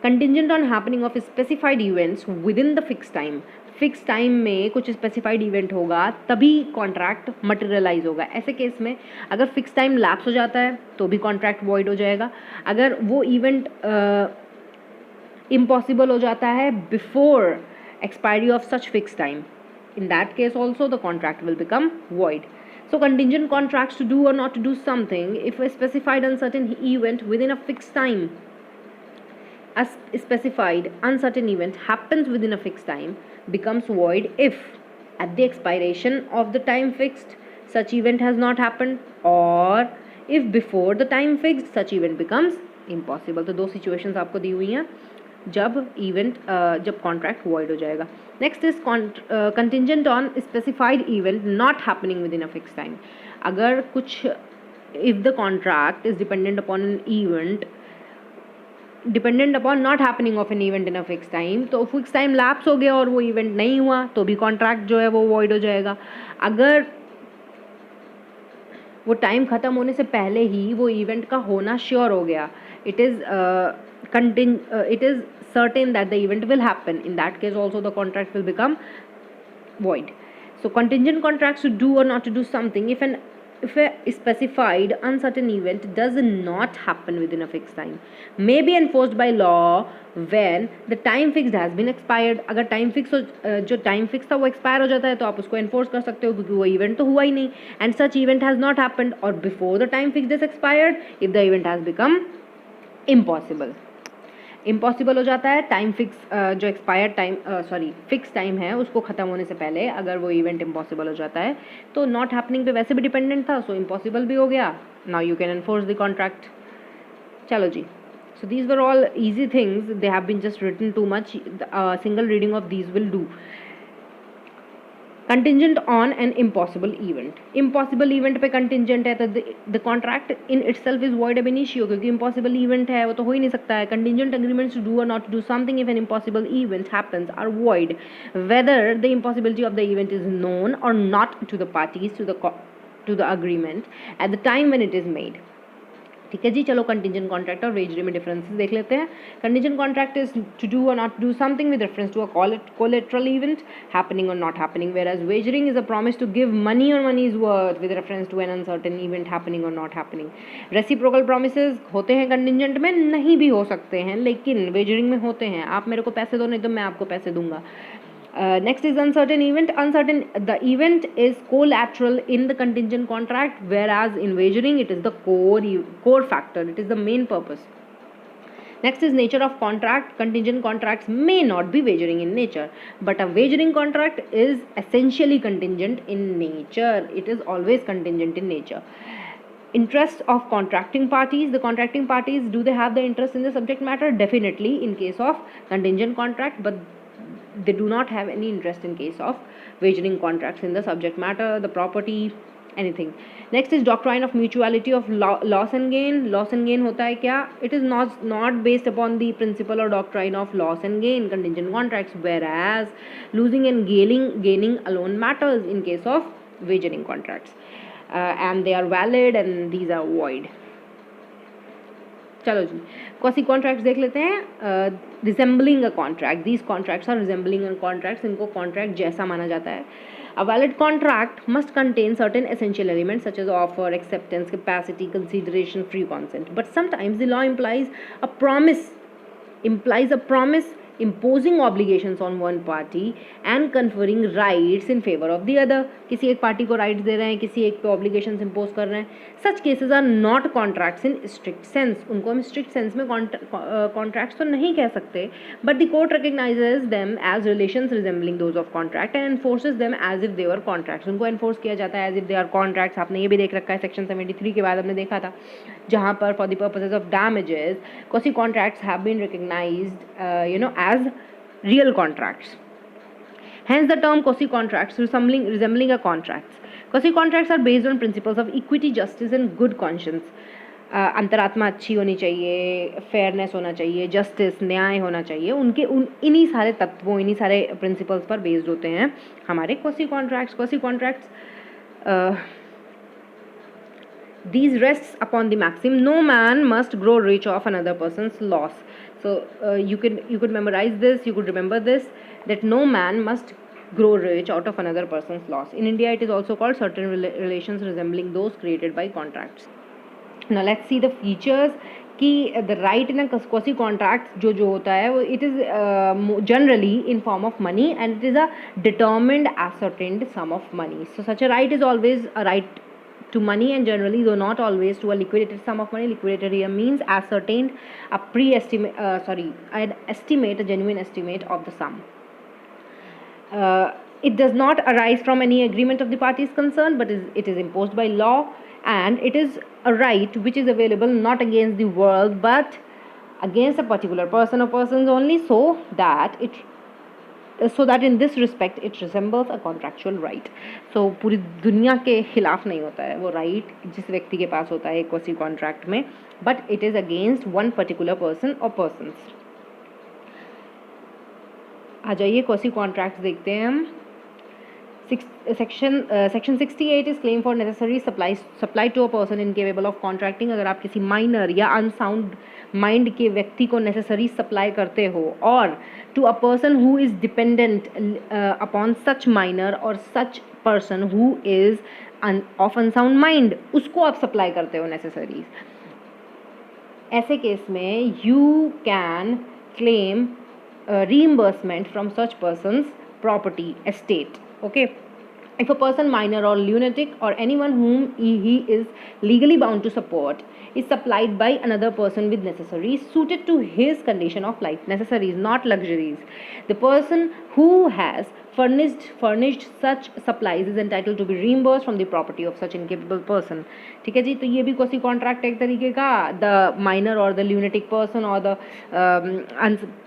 contingent on happening of specified events with in the fix time. Fix time में कुछ specified event होगा तभी contract materialise होगा. ऐसे केस में अगर फिक्स टाइम लैप्स हो जाता है तो भी कॉन्ट्रैक्ट वॉइड हो जाएगा. अगर वो इवेंट इम्पॉसिबल हो जाता है before expiry of such fix time, in that case also the contract will become void. So contingent contracts to do or not to do something if a specified uncertain event within a fixed time, a specified uncertain event happens within a fixed time, becomes void if at the expiration of the time fixed such event has not happened, or if before the time fixed such event becomes impossible. तो दो situations आपको दी हुई हैं जब जब contract void हो जाएगा. Next is contingent on specified event not happening within a fixed time. अगर कुछ if the contract is dependent upon an event dependent upon not happening of an event in a fix time, तो fix time lapse हो गया और वो event नहीं हुआ तो भी कॉन्ट्रैक्ट जो है वो वॉइड हो जाएगा. अगर वो टाइम ख़त्म होने से पहले ही वो इवेंट का होना श्योर हो गया, it is certain that the event will happen, in that case also the contract will become void. So contingent contracts to do or not to do something if an if a specified uncertain event does not happen within a fixed time may be enforced by law when the time fixed has been expired. अगर time fix जो time fix था वो expire हो जाता है तो आप उसको एनफोर्स कर सकते हो क्योंकि वो इवेंट तो हुआ ही नहीं, and such event has not happened or before the time fix is expired if the event has become impossible. Impossible हो जाता है टाइम फिक्स जो एक्सपायर्ड टाइम फिक्स टाइम है उसको ख़त्म होने से पहले अगर वो इवेंट इम्पॉसिबल हो जाता है तो नॉट हैपनिंग पे वैसे भी डिपेंडेंट था, सो इम्पॉसिबल भी हो गया। Now you can enforce the contract. चलो जी, so these were all easy things, they have been just written too much, single reading of these will do. Contingent on an impossible event, impossible event पे contingent है तो the contract in itself is void ab initio, क्योंकि impossible event है वो तो हो ही नहीं सकता है। Contingent agreements to do or not to do something if an impossible event happens are void whether the impossibility of the event is known or not to the parties to the agreement at the time when it is made. ठीक है जी, चलो contingent contract और वेजरी में differences देख लेते हैं। Contingent contract is to do or not do something with reference to a collateral event happening or not happening, whereas wagering is a promise to give money or money's worth with reference to an uncertain event happening or not happening. Reciprocal promises होते हैं contingent में, नहीं भी हो सकते हैं लेकिन wagering में होते हैं। आप मेरे को पैसे दो नहीं तो मैं आपको पैसे दूंगा। Next is uncertain event. Uncertain, the event is collateral in the contingent contract, whereas in wagering it is the core factor. It is the main purpose. Next is nature of contract. Contingent contracts may not be wagering in nature, but a wagering contract is essentially contingent in nature. It is always contingent in nature. Interest of contracting parties. The contracting parties, do they have the interest in the subject matter? Definitely in case of contingent contract, but they do not have any interest in case of wagering contracts in the subject matter, the property, anything. Next is doctrine of mutuality of loss and gain. Loss and gain होता है क्या? It is not based upon the principle or doctrine of loss and gain contingent contracts, whereas losing and gaining alone matters in case of wagering contracts, and they are valid and these are void. चलो जी, कौसी contracts देख लेते हैं। Resembling a contract, these contracts are resembling a contracts, इनको contract जैसा माना जाता है। A valid contract must contain certain essential elements such as offer, acceptance, capacity, consideration, free consent, but sometimes the law implies a promise imposing obligations on one party and conferring rights in favor of the other. किसी एक party को rights दे रहे हैं, किसी एक पे obligations impose कर रहे हैं। Such cases are not contracts in strict sense, उनको हम स्ट्रिक्ट सेंस में कॉन्ट्रैक्ट्स तो नहीं कह सकते, but the court recognizes them as relations resembling those of contract and enforces them as if they were contracts. उनको एनफोर्स किया जाता है as if they are contracts. आपने ये भी देख रखा है सेक्शन 73 के बाद हमने देखा था, जहाँ पर for the purposes of damages quasi contracts have been recognized as real contracts. Hence the term quasi contracts resembling a contracts. Quasi contracts are based on principles of equity, justice and good conscience. अंतरात्मा अच्छी होनी चाहिए, fairness होना चाहिए, justice न्याय होना चाहिए, उनके इन्हीं सारे तत्वों, इन्हीं सारे प्रिंसिपल्स पर बेस्ड होते हैं हमारे quasi contracts. Quasi contracts these rests upon the maxim no man must grow rich off another person's loss. So you could memorize this, you could remember this, that no man must grow rich out of another person's loss. In India it is also called certain relations resembling those created by contracts. Now let's see the features कि the right in a quasi contract जो होता है वो it is generally in form of money and it is a determined ascertained sum of money. So such a right is always a right to money and generally, though not always, to a liquidated sum of money. Liquidated here means ascertained, an estimate, a genuine estimate of the sum. It does not arise from any agreement of the parties concerned, but it is imposed by law, and it is a right which is available not against the world but against a particular person or persons only, so that in this respect it resembles a contractual right. So पूरी दुनिया के खिलाफ नहीं होता है वो right जिस व्यक्ति के पास होता है quasi contract में, but it is against one particular person or persons. आ जाइए quasi contracts देखते हैं हम। Section 68 is claim for necessary supply to a person incapable of contracting. अगर आप किसी minor या unsound mind के व्यक्ति को necessary supply करते हो और to a person who is dependent upon such minor or such person who is of unsound mind, उसको आप सप्लाई करते हो नेसेसरीज। ऐसे केस में you can claim reimbursement from such person's property estate. Okay, if a person minor or lunatic or anyone whom he is legally bound to support is supplied by another person with necessaries suited to his condition of life, necessaries not luxuries, the person who has furnished such supplies is entitled to be reimbursed from the property of such incapable person. ठीक है जी, तो ये भी कोई contract एक तरीके का, the minor और द ल्यूनेटिक पर्सन और the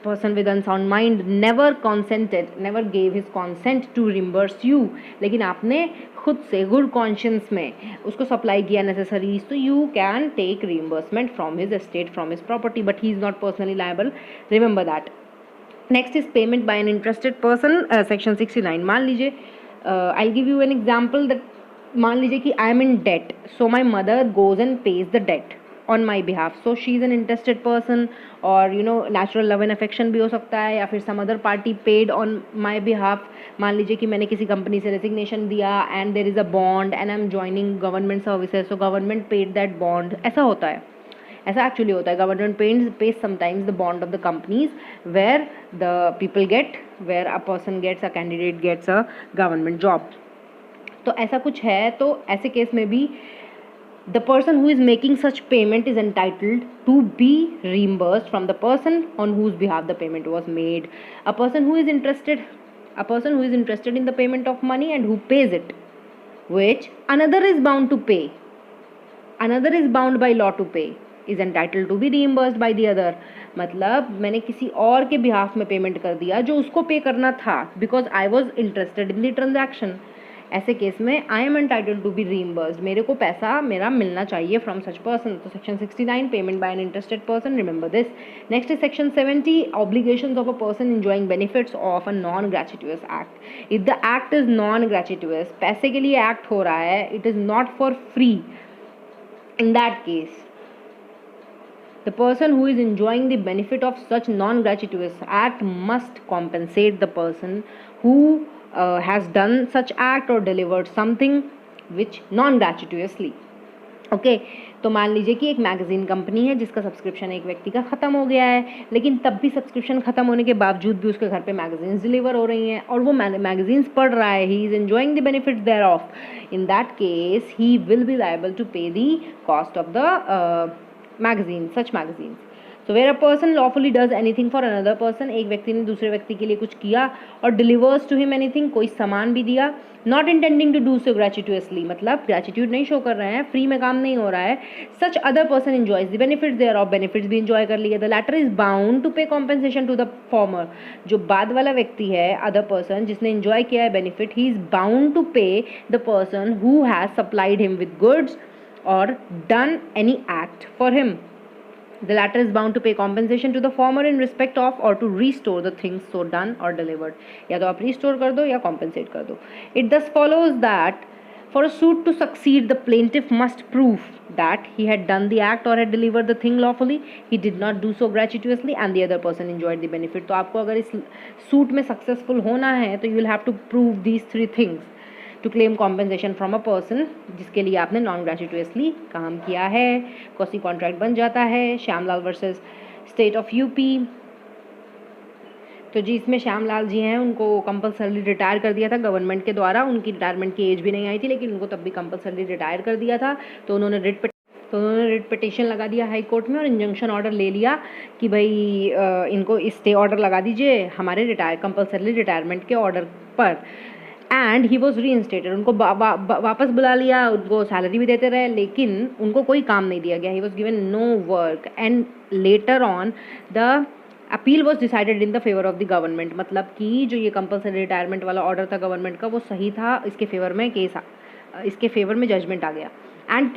person with unsound mind never consented, never gave his consent to reimburse you, लेकिन आपने खुद से गुड कॉन्शियंस में उसको सप्लाई किया नेसेसरीज, तो you can take reimbursement from his estate, from his property, but he is not personally liable, remember that. Next is payment by an interested person, section 69। मान लीजिए, I give you an example that, मान लीजिए कि I am in debt, so my mother goes and pays the debt on my behalf, so she is an interested person, or you know natural love and affection भी हो सकता है, या फिर some other party paid on my behalf। मान लीजिए कि मैंने किसी कंपनी से रेजिग्नेशन दिया and there is a bond and I am joining government services, so government paid that bond। ऐसा होता है, ऐसा एक्चुअली होता है, government pays sometimes the bond of the companies where the people get, where a person gets, a candidate gets a government job। तो ऐसा कुछ है, तो ऐसे केस में भी the person who is making such payment is entitled to be reimbursed from the person on whose behalf the payment was made। A person who is interested in the payment of money and who pays it, which another is bound to pay, another is bound by law to pay, is entitled to be reimbursed by the other। मतलब मैंने किसी और के behalf में payment कर दिया जो उसको पे करना था, because I was interested in the transaction. ऐसे केस में I am entitled to be reimbursed, मेरे को पैसा मेरा मिलना चाहिए फ्रॉम सच पर्सन। तो section 69 payment by an interested person, remember this. Next is section 70 obligations of a person enjoying benefits of a non gratuitous act. If the act is non gratuitous, पैसे के लिए act हो रहा है, it is not for free, in that case the person who is enjoying the benefit of such non-gratuitous act must compensate the person who has done such act or delivered something which non-gratuitously। Okay, तो मान लीजिए कि एक magazine company है जिसका subscription एक व्यक्ति का ख़त्म हो गया है, लेकिन तब भी सब्सक्रिप्शन ख़त्म होने के बावजूद भी उसके घर पे मैगजीन्स डिलीवर हो रही हैं और वो मैगजीन्स पढ़ रहा है, he is enjoying the benefits thereof. In that case he will be liable to pay the cost of the magazine, such magazines। So where a person lawfully does anything for another person, एक व्यक्ति ने दूसरे व्यक्ति के लिए कुछ किया और delivers to him anything, कोई सामान भी दिया, not intending to do so gratuitously, मतलब gratitude नहीं शो कर रहे हैं, फ्री में काम नहीं हो रहा है, such other person enjoys the benefits thereof, benefits भी enjoy कर लिए, the latter is bound to pay compensation to the former। जो बाद वाला व्यक्ति है, other person जिसने enjoy किया है benefit, he is bound to pay the person who has supplied him with goods or done any act for him। The latter is bound to pay compensation to the former in respect of or to restore the things so done or delivered। या तो आप restore कर दो या compensate कर दो। It thus follows that for a suit to succeed, the plaintiff must prove that he had done the act or had delivered the thing lawfully, he did not do so gratuitously, and the other person enjoyed the benefit। तो आपको अगर इस suit में successful होना है तो you will have to prove these three things to claim compensation from a person जिसके लिए आपने नॉन ग्रेचुitously काम किया है। कॉसी कॉन्ट्रैक्ट बन जाता है, Shyamlal versus state of UP. तो जी इसमें श्यामलाल जी हैं, उनको कंपल्सरी रिटायर कर दिया था गवर्नमेंट के द्वारा, उनकी रिटायरमेंट की एज भी नहीं आई थी, लेकिन उनको तब भी कंपल्सरी रिटायर कर दिया था। तो उन्होंने रिट पिटिशन लगा दिया हाई कोर्ट में और इंजंक्शन ऑर्डर ले लिया कि भाई इनको स्टे ऑर्डर लगा दीजिए हमारे कंपल्सरी रिटायरमेंट के ऑर्डर पर। एंड ही वॉज री इंस्टेटेड, उनको वापस बुला लिया, उनको सैलरी भी देते रहे, लेकिन उनको कोई काम नहीं दिया गया। He was given no work and later on the appeal was decided in the favour of the government. मतलब कि जो ये कंपल्सरी रिटायरमेंट वाला ऑर्डर था गवर्नमेंट का वो सही था, इसके फेवर में इसके फेवर में जजमेंट आ गया। And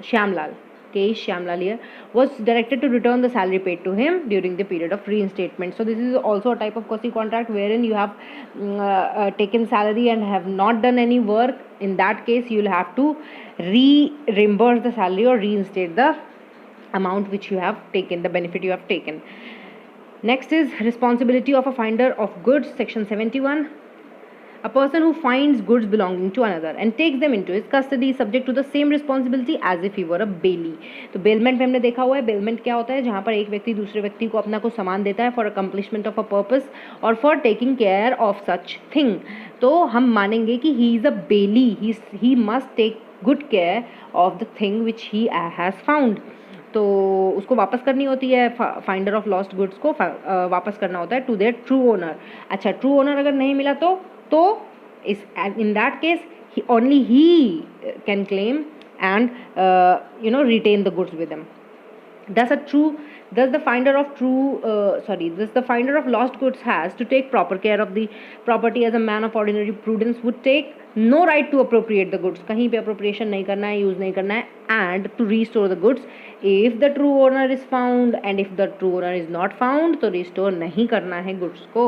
Shyamlal here was directed to return the salary paid to him during the period of reinstatement। So this is also a type of quasi contract wherein you have taken salary and have not done any work। In that case you will have to reimburse the salary or reinstate the amount which you have taken, the benefit you have taken। Next is responsibility of a finder of goods, section 71। A person who finds goods belonging to another and takes them into his custody is subject to the same responsibility as if he were a bailey. तो bailment में हमने देखा हुआ है, bailment क्या होता है, जहाँ पर एक व्यक्ति दूसरे व्यक्ति को अपना कुछ सामान देता है for accomplishment of a purpose or for taking care of such thing. तो हम मानेंगे कि he is a bailee, he must take good care of the thing which he has found. तो उसको वापस करनी होती है, फाइंडर ऑफ लॉस्ट गुड्स को वापस करना होता है टू देयर ट्रू ओनर. अच्छा, ट्रू ओनर अगर नहीं मिला तो इस in that case only he can claim and retain the goods with him. Thus the finder of lost goods has to take proper care of the property as a man of ordinary prudence would take. No right to appropriate the goods, कहीं पे appropriation नहीं करना है, use नहीं करना है, and to restore the goods if the true owner is found, and if the true owner is not found तो restore नहीं करना है goods को.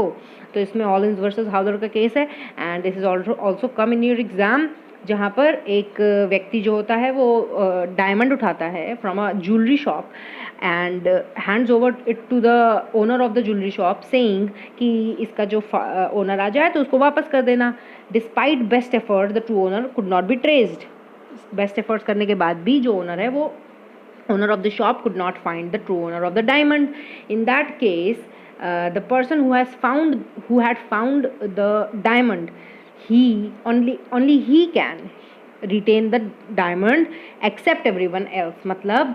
तो इसमें Hollins versus Howler का केस है, and this is also come in your exam, जहाँ पर एक व्यक्ति जो होता है वो डायमंड उठाता है from a jewellery shop and hands over it to the owner of the jewellery shop saying कि इसका जो ओनर आ जाए तो उसको वापस कर देना. Despite best effort the true owner could not be traced. Best efforts करने के बाद भी जो ओनर है वो owner of the shop could not find the true owner of the diamond. In that case, the person who had found the diamond, only he can retain the diamond except everyone else. मतलब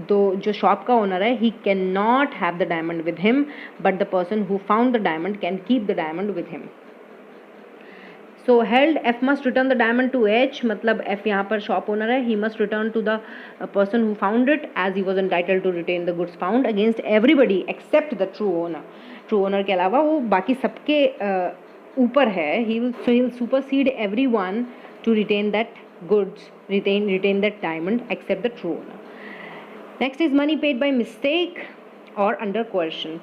जो shop का owner है, he cannot have the diamond with him, but the person who found the diamond can keep the diamond with him. So held, F must return the diamond to H. मतलब F यहाँ पर shop owner है, he must return to the person who found it as he was entitled to retain the goods found against everybody except the true owner. True owner के अलावा वो बाकी सबके ऊपर है. He'll supersede everyone to retain that goods, retain that diamond except the true owner. Next is money paid by mistake or under coercion.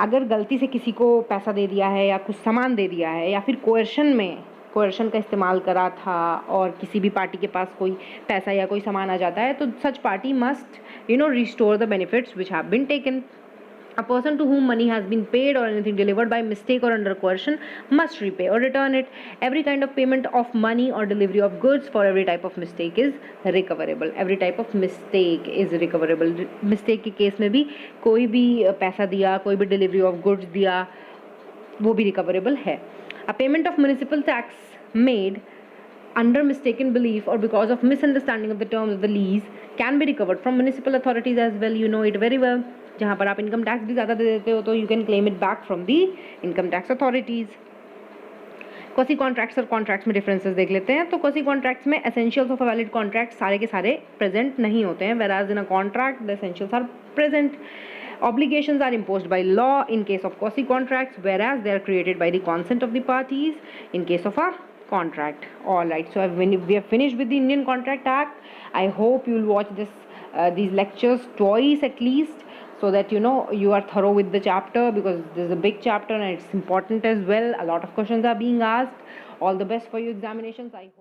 अगर गलती से किसी को पैसा दे दिया है या कुछ सामान दे दिया है या फिर कोएर्शन का इस्तेमाल करा था और किसी भी पार्टी के पास कोई पैसा या कोई सामान आ जाता है तो such party must restore the benefits which have been taken. A person to whom money has been paid or anything delivered by mistake or under coercion must repay or return it. Every kind of payment of money or delivery of goods for every type of mistake is recoverable. Every type of mistake is recoverable. Mistake के case में भी कोई भी पैसा दिया, कोई भी delivery of goods दिया, वो भी recoverable है. A payment of municipal tax made under mistaken belief or because of misunderstanding of the terms of the lease can be recovered from municipal authorities as well. You know it very well. जहाँ पर आप income tax भी ज़्यादा दे देते हो तो you can claim it back from the income tax authorities. Quasi contracts और contracts में डिफरेंसेस देख लेते हैं. तो क्वासी कॉन्ट्रैक्ट्स में essentials of a valid contract सारे के सारे प्रेजेंट नहीं होते हैं, whereas in a contract the essentials are present. Obligations are imposed by law in case of quasi contracts, whereas they are created by the consent of the parties in case of a contract. All right, so we have finished with the Indian Contract Act. I hope you will watch these lectures twice at least, so that you are thorough with the chapter, because this is a big chapter and it's important as well. A lot of questions are being asked. All the best for your examinations. I hope